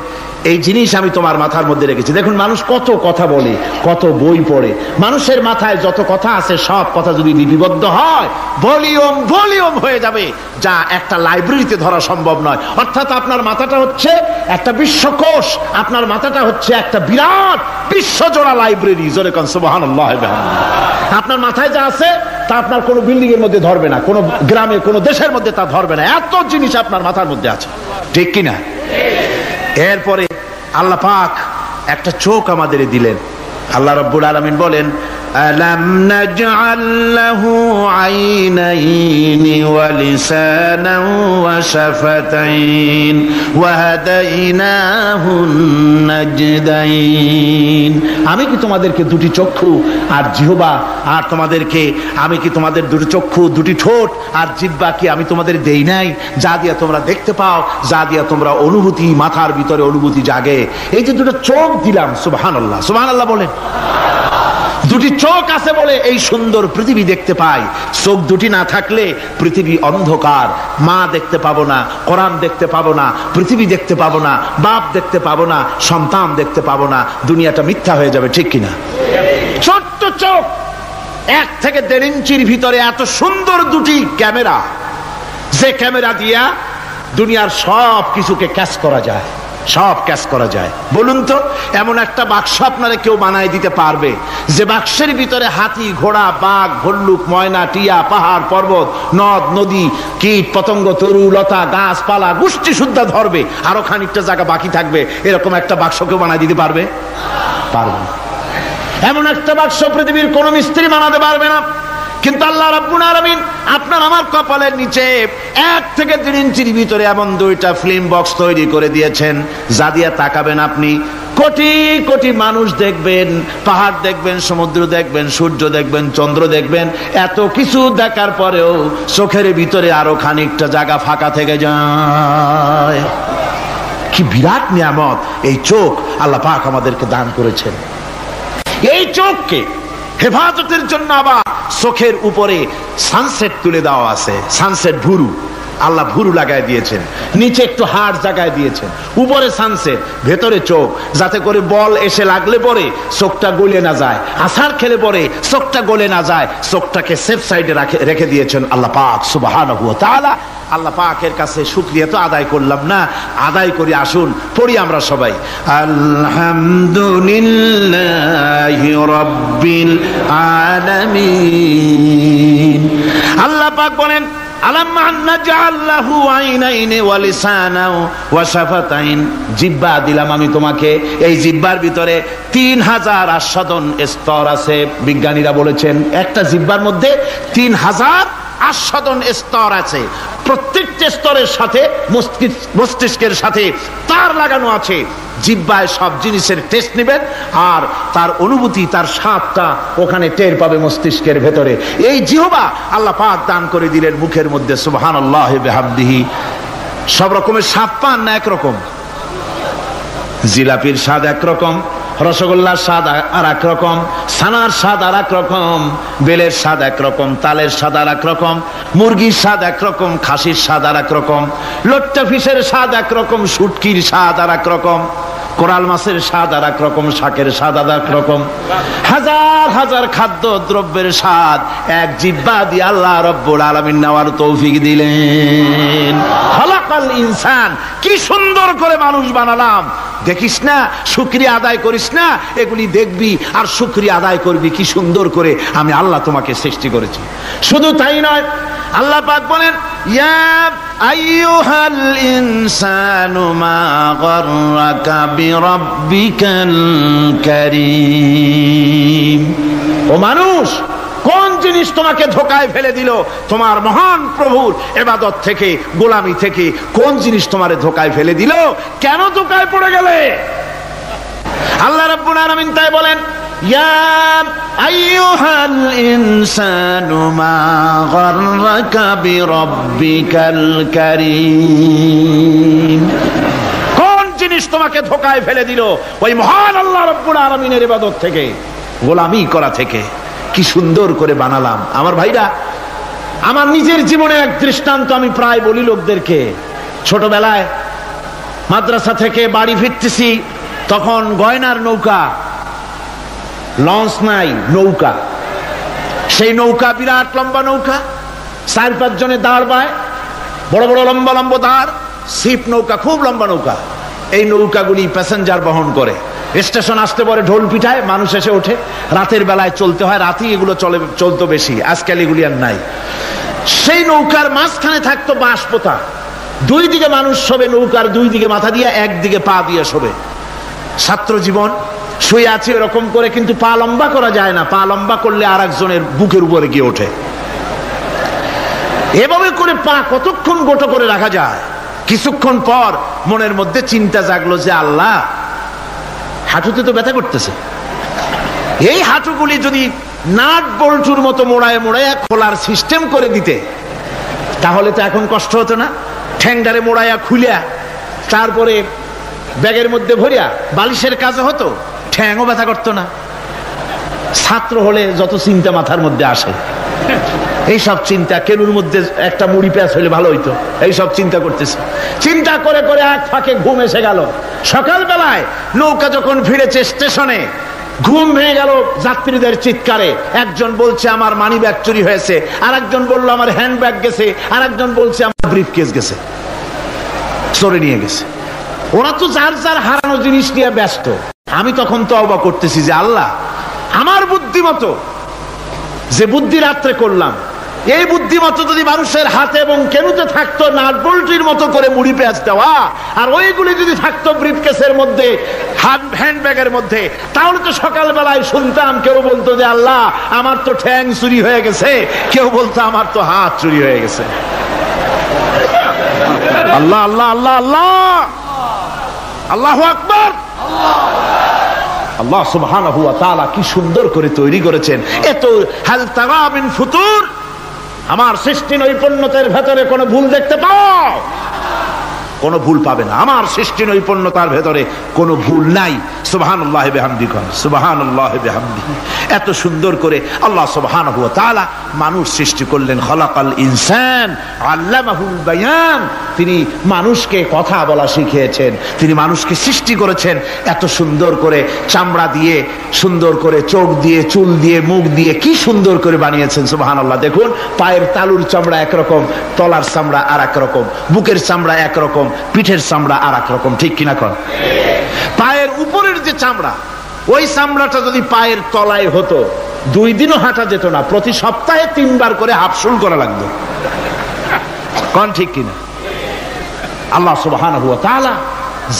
এই জিনিস আমি তোমার মাথার মধ্যে রেখেছি। দেখুন, মানুষ কত কথা বলে, কত বই পড়ে। মানুষের মাথায় যত কথা আছে, সব কথা যদি লিপিবদ্ধ হয়, ভলিউম হয়ে যাবে, যা একটা লাইব্রেরিতে ধরা সম্ভব নয়। অর্থাৎ আপনার মাথাটা হচ্ছে একটা বিশ্বকোষ, আপনার মাথাটা হচ্ছে একটা বিরাট বিশ্বজোড়া লাইব্রেরি। জোরে কোন সুবহানাল্লাহ। আপনার মাথায় যা আছে তা আপনার কোনো বিল্ডিং এর মধ্যে ধরবে না, কোনো গ্রামে, কোনো দেশের মধ্যে তা ধরবে না। এত জিনিস আপনার মাথার মধ্যে আছে, ঠিক কিনা? এরপরে আল্লাহ পাক একটা চোখ আমাদের দিলেন। আল্লাহ রাব্বুল আলামিন বলেন, আলাম নাজআল লাহু আইনাইনি ওয়া লিসানান ওয়া শাফাতাইন ওয়া হাদাইনাহুন নাজদাইন। আমি কি তোমাদেরকে দুটি চক্ষু আর জিহ্বা, আর তোমাদেরকে আমি কি তোমাদের দুটি চক্ষু, দুটি ঠোঁট আর জিহ্বা কি আমি তোমাদের দেই নাই, যা দিয়া তোমরা দেখতে পাও, যা দিয়া তোমরা অনুভূতি, মাথার ভিতরে অনুভূতি জাগে। এই যে দুটো চোখ দিলাম, সুবহানাল্লাহ, সুবহানাল্লাহ বলেন। দুটি চোখ আছে বলে এই সুন্দর পৃথিবী দেখতে পাই। চোখ দুটি না থাকলে পৃথিবী অন্ধকার, মা দেখতে পাবো না, কোরআন দেখতে পাবো না, পৃথিবী দেখতে পাবো না, বাপ দেখতে পাবো না, সন্তান দেখতে পাবো না, দুনিয়াটা মিথ্যা হয়ে যাবে, ঠিক কিনা? ছোট্ট চোখ, 1 থেকে 1.5 ইঞ্চির ভিতরে এত সুন্দর দুটি ক্যামেরা, যে ক্যামেরা দিয়া দুনিয়ার সব কিছুকে ক্যাচ করা যায়, সব ক্যাচ করা যায়। বলুন তো, এমন একটা বাক্স আপনারা কেউ বানায় দিতে পারবে যে বাক্সের ভিতরে হাতি, ঘোড়া, বাঘ, ভল্লুক, ময়না, টিয়া, পাহাড়, পর্বত, নদ, নদী, কীট, পতঙ্গ, তরু, লতা, গাছপালা, গোষ্ঠী শুদ্ধা ধরবে, আরো খানিকটা জায়গা বাকি থাকবে, এরকম একটা বাক্স কেউ বানায় দিতে পারবে? পারবে না। এমন একটা বাক্স পৃথিবীর কোন মিস্ত্রি বানাতে পারবে না। কিন্তু আল্লাহ রাব্বুল আলামিন আপনার আমার কপালের নিচে 1 থেকে 3 ইঞ্চির ভিতরে এমন 2টা ফিল্ম বক্স তৈরি করে দিয়েছেন, যা দিয়ে তাকাবেন আপনি কোটি কোটি মানুষ দেখবেন, পাহাড় দেখবেন, সমুদ্র দেখবেন, সূর্য দেখবেন, চন্দ্র দেখবেন। এত কিছু দেখার পরেও চোখের ভিতরে আরো খানিকটা জায়গা ফাঁকা থেকে যায়। কি বিরাট নিয়ামত এই চোখ আল্লাহ পাক আমাদেরকে দান করেছেন। এই চোখকে হেফাজতের জন্য আবার চোখের উপরে সানসেট তুলে দেওয়া আছে। সানসেট ভুরু, আল্লাহ ভুরু লাগায় দিয়েছেন, নিচে একটু হাড় জায়গায় দিয়েছেন, উপরে সানসেট, ভেতরে চোখ, যাতে করে বল এসে লাগলে পরে চোখটা গলে না যায়, আছাড় খেলে পরে চোখটা গলে না যায়, চোখটাকে সেফ সাইডে রেখে দিয়েছেন আল্লাহ পাক সুবহানাহু ওয়া তাআলা। আল্লাহ পাকের কাছে শুকরিয়া তো আদায় করলাম না, আদায় করি। আসুন পড়ি আমরা সবাই, আলহামদুলিল্লাহি রাব্বিল আলামিন। আল্লাহ পাক বলেন, জিহ্বা দিলাম আমি তোমাকে, এই জিহ্বার ভিতরে 3000 আস্বাদন স্তর আছে। বিজ্ঞানীরা বলেছেন একটা জিহ্বার মধ্যে 3000 আস্বাদন স্তর আছে। প্রত্যেকটা স্তরের সাথে মস্তিষ্কের সাথে তার লাগানো আছে। জিহ্বায় সব জিনিসের টেস্ট নেবেন, আর তার অনুভূতি, তার স্বাদটা ওখানে টের পাবে মস্তিষ্কের ভেতরে। এই জিহ্বা আল্লাহ পাক দান করে দিলেন মুখের মধ্যে। সুবহানাল্লাহি বিহামদিহি। সব রকমের স্বাদ পান না একরকম? জিলাপির স্বাদ একরকম, রসগোল্লার স্বাদ আর এক রকম, ছানার স্বাদ আর এক রকম, বেলের স্বাদ একরকম, তালের স্বাদ আর এক রকম, মুরগির স্বাদ একরকম, খাসির স্বাদ আর এক রকম, লট্টা ফিশের স্বাদ একরকম, শুটকির স্বাদ আর এক রকম, কোরাল মাছের স্বাদ আর এক রকম, শাকের স্বাদ আর এক রকম। হাজার হাজার খাদ্য দ্রব্যের স্বাদ এক জিহ্বা দিয়ে আল্লাহ রব্বুল আলামিন নেওয়ার তৌফিক দিলেন। খালাকাল ইনসান, কি সুন্দর করে মানুষ বানালাম। দেখিস না, শুকরিয়া আদায় করিস না, এগুলি দেখবি আর শুকরিয়া আদায় করবি কি সুন্দর করে আমি আল্লাহ তোমাকে সৃষ্টি করেছি। শুধু তাই নয়, আল্লাহ পাক বলেন, ইয়া আইয়ুহাল ইনসানু মা গাররাকা বিরাব্বিকাল কারীম। ও মানুষ, কোন জিনিস তোমাকে ধোকায় ফেলে দিল তোমার মহান প্রভুর ইবাদত থেকে, গোলামি থেকে? কোন জিনিস তোমারে ধোকায় ফেলে দিল? কেন ধোকায় পড়ে গেলে? আল্লাহ রাব্বুল আলামিন তাই বলেন, ইয়া আইয়ুহাল ইনসানু মা গাররাকা বিরাব্বিকাল কারীম। কোন জিনিস তোমাকে ধোকায় ফেলে দিল ওই মহান আল্লাহ রাব্বুল আলামিনের ইবাদত থেকে, গোলামি করা থেকে? কি সুন্দর করে বানালাম। আমার ভাইরা, আমার নিজের জীবনে এক দৃষ্টান্ত আমি প্রায় বলি লোকদেরকে। ছোটবেলায় মাদ্রাসা থেকে বাড়ি ফিরতেছি, তখন গয়নার নৌকা, লঞ্চ নাই, নৌকা। সেই নৌকা বিরাট লম্বা নৌকা, 4-5 জনে দাঁড় বায়, বড় বড় লম্বা লম্বা দাঁড়, ছিপ নৌকা, খুব লম্বা নৌকা। এই নৌকাগুলি প্যাসেঞ্জার বহন করে। স্টেশন আসতে পরে ঢোল পিঠায়, মানুষ এসে ওঠে। রাতের বেলায় চলতে হয়, রাতেই এগুলো চলতো বেশি, আজকাল এগুলি আর নাই। সেই নৌকার মাঝখানে থাকতো বাঁশ পোতা, 2 দিকে মানুষ শোবে, নৌকার 2 দিকে মাথা দিয়ে, একদিকে পা দিয়ে শোবে। ছাত্র জীবন, শুয়ে আছে এরকম করে, কিন্তু পা লম্বা করা যায় না, পা লম্বা করলে আর একজনের বুকের উপরে গিয়ে ওঠে। এভাবে করে পা কতক্ষণ গোটো করে রাখা যায়? কিছুক্ষণ পর মনের মধ্যে চিন্তা জাগলো যে আল্লাহ, হাঁটুতে তো ব্যথা করতেছে, এই হাঁটুগুলি যদি নাট বল্টুর মতো মোড়ায় মোড়ায় খোলার সিস্টেম করে দিতে, তাহলে তো এখন কষ্ট হতো না। ঠ্যাংডারে মোড়াইয়া খুলিয়া তারপরে ব্যাগের মধ্যে ভরিয়া বালিশের কাজে হতো, ঠ্যাংও ব্যথা করতো না। ছাত্র হলে যত চিন্তা মাথার মধ্যে আসে, এইসব চিন্তা, কেলুর মধ্যে একটা মুড়ি পেঁয়াজ হলে ভালো হইতো, এইসব চিন্তা করতেছে। চিন্তা করে করে এক ফাঁকে ঘুম এসে গেল। সকালবেলায় নৌকা যখন ফিরেছে স্টেশনে, ঘুম ভেঙে গেল যাত্রীদের চিৎকারে। একজন বলছে আমার মানি ব্যাগ চুরি হয়েছে, আর একজন বললো আমার হ্যান্ড ব্যাগ গেছে, আর একজন বলছে আমার ব্রিফকেস গেছে, চোরে নিয়ে গেছে। ওরা তো যার যার হারানো জিনিস নিয়ে ব্যস্ত। আমি তখন তওবা করতেছি যে আল্লাহ, আমার বুদ্ধিমতো যে বুদ্ধি রাত্রে করলাম, এই বুদ্ধিমতো যদি মানুষের হাতে এবং কেনুতে থাকতো নাট বল্টির মতো করে মুড়ি পেঁয়াজ দেওয়া, আর ওইগুলি যদি থাকতো ব্রিফকেসের মধ্যে, হ্যান্ডব্যাগের মধ্যে, তাহলে তো সকালবেলায় শুনতাম কেউ বলতো যে আল্লাহ আমার তো ঠ্যাং চুরি হয়ে গেছে, কেউ বলতো আমার তো হাত চুরি হয়ে গেছে। আল্লাহ আল্লাহ আল্লাহ আল্লাহ, আল্লাহু আকবার। আল্লাহ সুবহানাহু ওয়া তাআলা কি সুন্দর করে তৈরি করেছেন। এত হাল তারা মিন ফুতুর, আমার সৃষ্টি নৈপুণ্যতার ভেতরে কোনো ভুল দেখতে পাও? কোনো ভুল পাবে না। আমার সৃষ্টি নৈপুণ্যতার ভেতরে কোনো ভুল নাই। সুবহানাল্লাহি বিহামদিহি, সুবহানাল্লাহি বিহামদিহি। এত সুন্দর করে আল্লাহ সুবহানাহু ওয়া তাআলা মানুষ সৃষ্টি করলেন। খলাকাল ইনসান আল্লামাহুল বায়ান, তিনি মানুষকে কথা বলা শিখিয়েছেন, তিনি মানুষকে সৃষ্টি করেছেন এত সুন্দর করে, চামড়া দিয়ে, সুন্দর করে চোখ দিয়ে, চুল দিয়ে, মুখ দিয়ে, কি সুন্দর করে বানিয়েছেন। সুবহানাল্লাহ। দেখুন, পায়ের তালুর চামড়া একরকম, তলার চামড়া আর এক রকম, বুকের চামড়া একরকম, পিঠের চামড়া আর এক রকম, ঠিক কিনা কর? পায়ের উপরের যে চামড়া, ওই চামড়াটা যদি পায়ের তলায় হতো, 2 দিনও হাঁটা যেত না, প্রতি সপ্তাহে 3 বার করে হাফসুল করা লাগতো, কোন ঠিক কিনা? আল্লাহ সুবহানাহু ওয়া তাআলা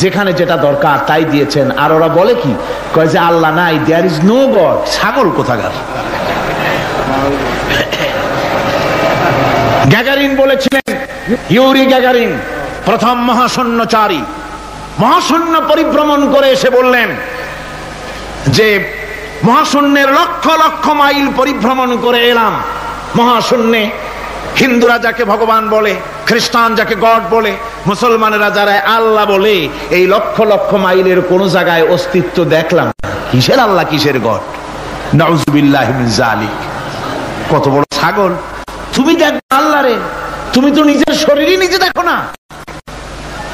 যেখানে যেটা দরকার তাই দিয়েছেন। আর ওরা বলে কি, কয় যে আল্লাহ নাই, দেয়ার ইজ নো গড। ছাগল কোথাকার। গ্যাগারিন বলেছিলেন, ইউরি গ্যাগারিন প্রথম মহাশূন্যচারী, মহাশূন্য পরিভ্রমণ করে এসে বললেন যে মহাশূন্যের লক্ষ লক্ষ মাইল পরিভ্রমণ করে এলাম। মহাশূন্যে হিন্দুরা যাকে ভগবান বলে, খ্রিস্টান যাকে গড বলে, মুসলমানেরা যারা আল্লাহ বলে, এই লক্ষ লক্ষ মাইলের কোন জায়গায় অস্তিত্ব দেখলাম। কিসের আল্লাহ, কিসের গড? নাউযুবিল্লাহি মিন যালিক। কত বড় ছাগল! তুমি দেখো আল্লাহ রে, তুমি তো নিজের শরীরই নিজে দেখো না।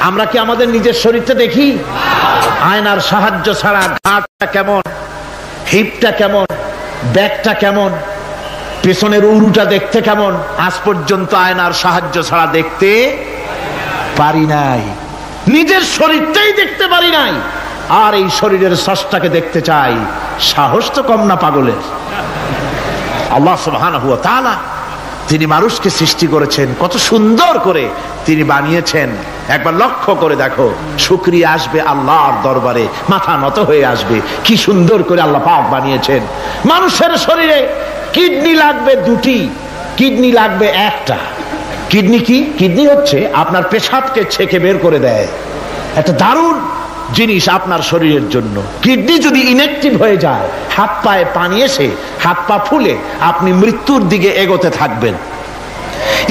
আমরা কি আমাদের নিজের শরীরটা দেখি? আয়নার সাহায্য ছাড়া ঘাটটা কেমন, হিপটা কেমন, ব্যাকটা কেমন, পেছনের উরুটা দেখতে কেমন, আজ পর্যন্ত আয়নার সাহায্য ছাড়া দেখতে পারি নাই। নিজের শরীরটাই দেখতে পারি নাই, আর এই শরীরের স্রষ্টাকে দেখতে চাই। সাহস তো কম না পাগলের। আল্লাহ সুবহানাহু ওয়া তাআলা তিনি মানুষকে সৃষ্টি করেছেন, কত সুন্দর করে তিনি বানিয়েছেন। একবার লক্ষ্য করে দেখো, শুকরিয়া আসবে আল্লাহর দরবারে, মাথা নত হয়ে আসবে। কি সুন্দর করে আল্লাহ পাক বানিয়েছেন। মানুষের শরীরে কিডনি লাগবে 2টি, কিডনি লাগবে 1টা। কিডনি কি? কিডনি হচ্ছে আপনার পেশাবকে ছেঁকে বের করে দেয়, একটা দারুণ জিনিস আপনার শরীরের জন্য। কিডনি যদি ইনঅ্যাক্টিভ হয়ে যায়, হাত পায়ে পানি এসে হাত পা ফুলে আপনি মৃত্যুর দিকে এগোতে থাকবেন।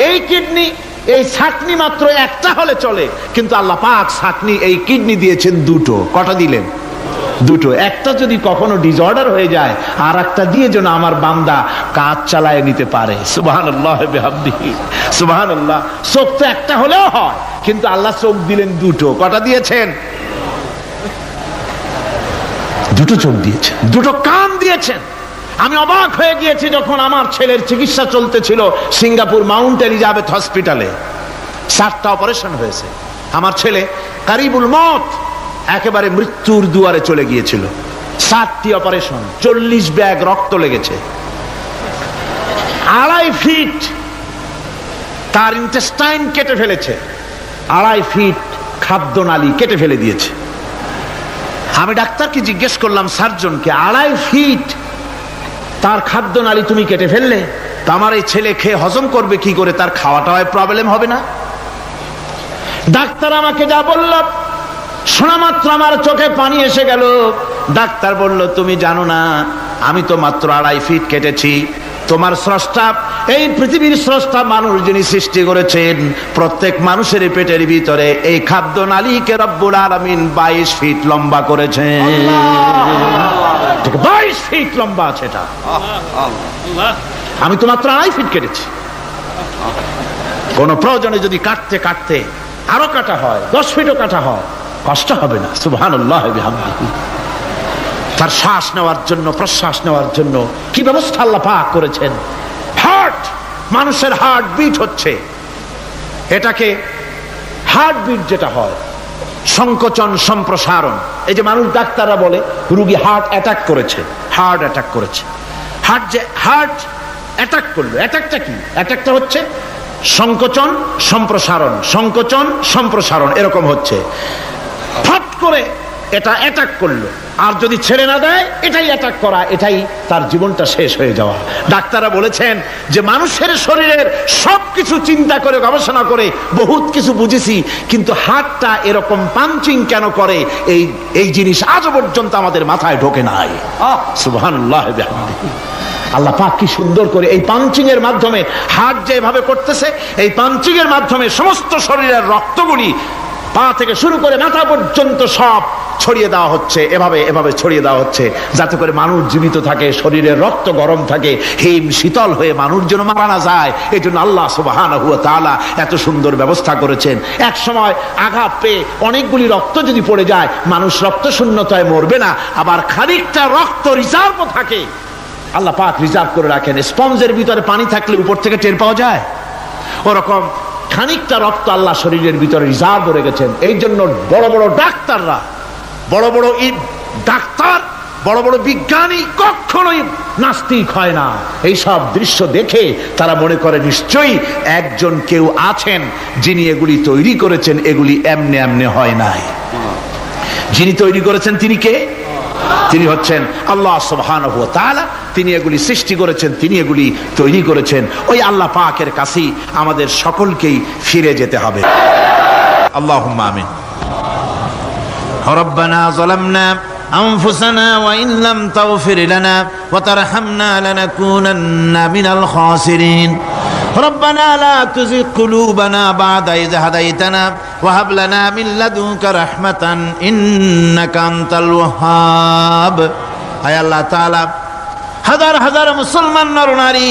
এই কিডনি, এই ছাকনি মাত্র 1টা হলে চলে, কিন্তু আল্লাহ পাক ছাকনি, এই কিডনি দিয়েছেন 2টো। কটা দিলেন? 2টো। একটা যদি কখনো ডিসঅর্ডার হয়ে যায়, আর একটা দিয়ে যেন আমার বান্দা কাজ চালায় নিতে পারে। সুবহানাল্লাহ বিহামদিহি, সুবহানাল্লাহ। চোখ তো একটা হলেও হয়, কিন্তু আল্লাহ চোখ দিলেন 2টো। কটা দিয়েছেন? 2টো চোখ দিয়েছেন, 2টো কান দিয়েছেন। আমি অবাক হয়ে গিয়েছি যখন আমার ছেলের চিকিৎসা চলতেছিল সিঙ্গাপুর মাউন্ট এলিজাবেথ হসপিটালে। 7টা অপারেশন হয়েছে। আমার ছেলে কারিবুল মত, একেবারে মৃত্যুর দুয়ারে চলে গিয়েছিল। 7টি অপারেশন, 40 ব্যাগ রক্ত লেগেছে। 2.5 ফিট তার ইন্টেস্টাইন কেটে ফেলেছে, 2.5 ফিট খাদ্যনালী কেটে ফেলে দিয়েছে। আমি ডাক্তারকে জিজ্ঞেস করলাম, সার্জনকে, 2.5 ফিট তার খাদ্যনালী তুমি কেটে ফেললে, তা আমার এই ছেলে খেয়ে হজম করবে কি করে? তার খাওয়াটায় প্রবলেম হবে না? ডাক্তার আমাকে যা বলল, শোনা মাত্র আমার চোখে পানি এসে গেল। ডাক্তার বলল, তুমি জানো না, আমি তো মাত্র 2.5 ফিট কেটেছি। তোমার স্রষ্টা, এই পৃথিবীর স্রষ্টা মানুষ যিনি সৃষ্টি করেছেন, প্রত্যেক মানুষের পেটের ভিতরে এই খাদ্য নালীকে রব্বুল আলামিন 22 ফিট লম্বা করেছেন। 22 ফিট লম্বা আছে এটা। আমি তো মাত্র 2.5 ফিট কেটেছি। কোন প্রয়োজনে যদি কাটতে কাটতে আরো কাটা হয়, 10 ফিটও কাটা হয়, কষ্ট হবে না। সুবহানাল্লাহ বিহামদিহি। তার শ্বাস নেওয়ার জন্য, প্রশ্বাস নেওয়ার জন্য কি ব্যবস্থা আল্লাহ পাক করেছেন। হার্ট, মানুষের হার্ট বিট হচ্ছে, এটাকে হার্ট বিট যেটা হয়, সংকোচন সম্প্রসারণ। এই যে মানুষ, ডাক্তাররা বলে রোগী হার্ট অ্যাটাক করেছে, হার্ট অ্যাটাক করেছে। হার্ট অ্যাটাক করলো, অ্যাটাকটা কি? অ্যাটাকটা হচ্ছে সংকোচন সম্প্রসারণ, সংকোচন সম্প্রসারণ, এরকম হচ্ছে। ফট করে এটা অ্যাটাক করলো, আর যদি ছেড়ে না দেয় এটাই অ্যাটাক করা, এটাই তার জীবনটা শেষ হয়ে যাওয়া। ডাক্তাররা বলেছেন যে মানুষের শরীরের সবকিছু চিন্তা করে গবেষণা করে বহুত কিছু বুঝেছি, কিন্তু হার্টটা এরকম পাঞ্চিং কেন করে, এই জিনিস আজ পর্যন্ত আমাদের মাথায় ঢোকে নাই। সুবহানাল্লাহ বিহামদিহি। আল্লাহ পাক কি সুন্দর করে এই পাঞ্চিং এর মাধ্যমে, হার্ট যেভাবে করতেছে, এই পাঞ্চিং এর মাধ্যমে সমস্ত শরীরের রক্তগুলি পা থেকে শুরু করে মাথা পর্যন্ত সব ছড়িয়ে দেওয়া হচ্ছে, এভাবে ছড়িয়ে দেওয়া হচ্ছে, যাতে করে মানুষ জীবিত থাকে, শরীরের রক্ত গরম থাকে, হিম শীতল হয়ে মানুষ যেন মারা না যায়। এই জন্য আল্লাহ সুবহানাহু ওয়া তাআলা এত সুন্দর ব্যবস্থা করেছেন। এক সময় আঘাত পেয়ে অনেকগুলি রক্ত যদি পড়ে যায়, মানুষ রক্ত শূন্যতায় মরবে না, আবার খানিকটা রক্ত রিজার্ভও থাকে, আল্লাহ পাক রিজার্ভ করে রাখেন। স্পঞ্জের ভিতরে পানি থাকলে উপর থেকে টের পাওয়া যায়, ওরকম খানিকটা রক্ত আল্লাহ শরীরের ভিতরে রিজার্ভ রেখেছেন। এই জন্য বড় বড় ডাক্তাররা, বড় বড় বিজ্ঞানী কখনোই নাস্তিক হয় না। এই সব দৃশ্য দেখে তারা মনে করে নিশ্চয়ই একজন কেউ আছেন যিনি এগুলি তৈরি করেছেন, এগুলি এমনে এমনে হয় নাই। যিনি তৈরি করেছেন তিনি কে? তিনি হচ্ছেন আল্লাহ সুবহানাহু ওয়া তাআলা। তিনি এগুলি সৃষ্টি করেছেন, তিনি এগুলি তৈরি করেছেন। ওই আল্লাহ পাকের কাছেই আমাদের সকলকেই ফিরে যেতে হবে। আল্লাহুম্মা আমিন। রব্বানা যালামনা আনফুসানা ওয়া ইন লাম তাগফির লানা ওয়া তারহামনা লানাকুনান্না মিনাল খাসিরিন। ربنا لا تزغ قلوبنا بعد إذ هديتنا وهب لنا من لدنك رحمة إنك أنت الوهاب। আয় আল্লাহ তাআলা, হাজার হাজার মুসলমান নরনারী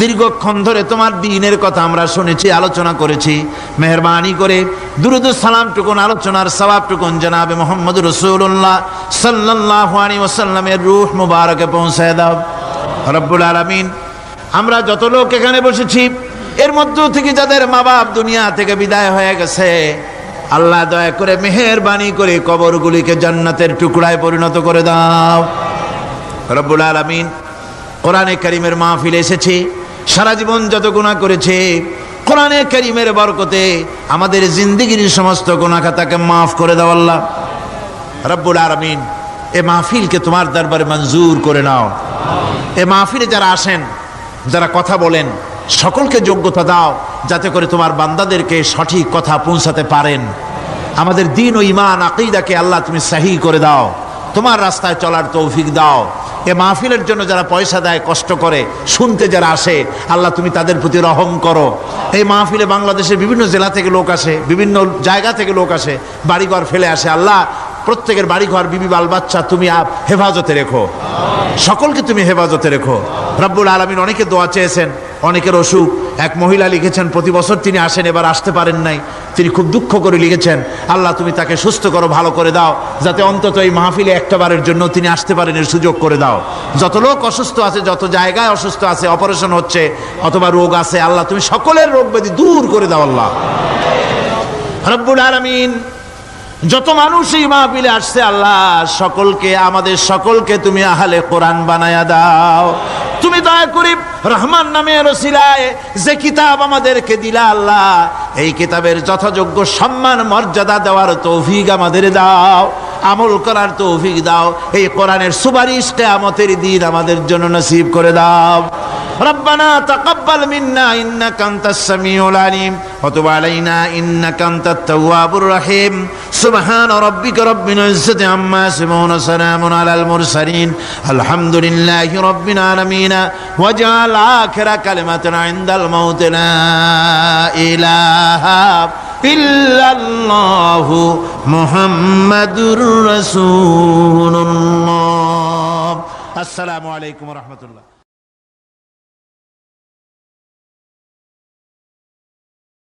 দীর্ঘক্ষণ ধরে তোমার দ্বীনের কথা আমরা শুনেছি, আলোচনা করেছি। মেহেরবানি করে দুরূদ ও সালাম টুকুন, আলোচনার সওয়াব টুকুন জনাবে মুহাম্মদ রাসূলুল্লাহ সাল্লাল্লাহু আলাইহি ওয়াসাল্লামের রূহ মুবারকে পৌঁছায় দাও রব্বুল আলামিন। আমরা যত লোক এখানে বসেছি, এর মধ্য থেকে যাদের মা বাপ দুনিয়া থেকে বিদায় হয়ে গেছে, আল্লাহ দয়া করে মেহেরবানি করে কবরগুলিকে জান্নাতের টুকরায় পরিণত করে দাও রব্বুল আলামিন। কোরআনে কারীমের মাহফিলে এসেছি, সারা জীবন যত গুনাহ করেছে, কোরআনে কারীমের বরকতে আমাদের জিন্দেগির সমস্ত গুনাহ খাতাকে মাফ করে দাও আল্লাহ রব্বুল আলামিন। এই মাহফিলকে তোমার দরবারে মঞ্জুর করে নাও। এই মাহফিলে যারা আসেন, যারা কথা বলেন, সকলকে যোগ্যতা দাও যাতে করে তোমার বান্দাদেরকে সঠিক কথা পৌঁছাতে পারেন। আমাদের দ্বীন ও ঈমান আকীদাকে আল্লাহ তুমি সহি করে দাও, তোমার রাস্তায় চলার তৌফিক দাও। এ মাহফিলের জন্য যারা পয়সা দেয়, কষ্ট করে শুনতে যারা আসে, আল্লাহ তুমি তাদের প্রতি রহম করো। এই মাহফিলে বাংলাদেশের বিভিন্ন জেলা থেকে লোক আসে, বিভিন্ন জায়গা থেকে লোক আসে, বাড়িঘর ফেলে আসে। আল্লাহ প্রত্যেকের বাড়িঘর, বিবি বাল বাচ্চা তুমি হেফাজতে রেখো, সকলকে তুমি হেফাজতে রেখো রব্বুল আলামিন। অনেকে দোয়া চেয়েছেন, অনেকের অসুখ। এক মহিলা লিখেছেন প্রতি বছর তিনি আসেন, এবার আসতে পারেন নাই, তিনি খুব দুঃখ করে লিখেছেন, আল্লাহ তুমি তাকে সুস্থ করো, ভালো করে দাও, যাতে অন্তত এই মাহফিলে একটাবারের জন্য তিনি আসতে পারেন, এর সুযোগ করে দাও। যত লোক অসুস্থ আছে, যত জায়গায় অসুস্থ আছে, অপারেশন হচ্ছে অথবা রোগ আছে, আল্লাহ তুমি সকলের রোগ ব্যাধি দূর করে দাও আল্লাহ রব্বুল আলামিন। যত মানুষ এই মাহফিলে আসছে, আল্লাহ সকলকে, আমাদের সকলকে তুমি আহলে কোরআন বানায়া দাও। তুমি দয়া করে রহমান নামের ওসিলায় যে কিতাব আমাদেরকে দিলা আল্লাহ, এই কিতাবের যথাযোগ্য সম্মান মর্যাদা দেওয়ার তৌফিক আমাদের দাও, আমল করার তৌফিক দাও। এই কোরআনের সুপারিশ কিয়ামতের দিন আমাদের জন্য নসিব করে দাও। ربنا تقبل منا إنك أنت السميع العليم وتب علينا إنك أنت التواب الرحيم سبحان ربك رب العزة عما يصفون وسلام على المرسلين الحمد لله رب العالمين واجعل آخر كلمة عند الموت لا إله إلا الله محمد رسول الله السلام عليكم ورحمة الله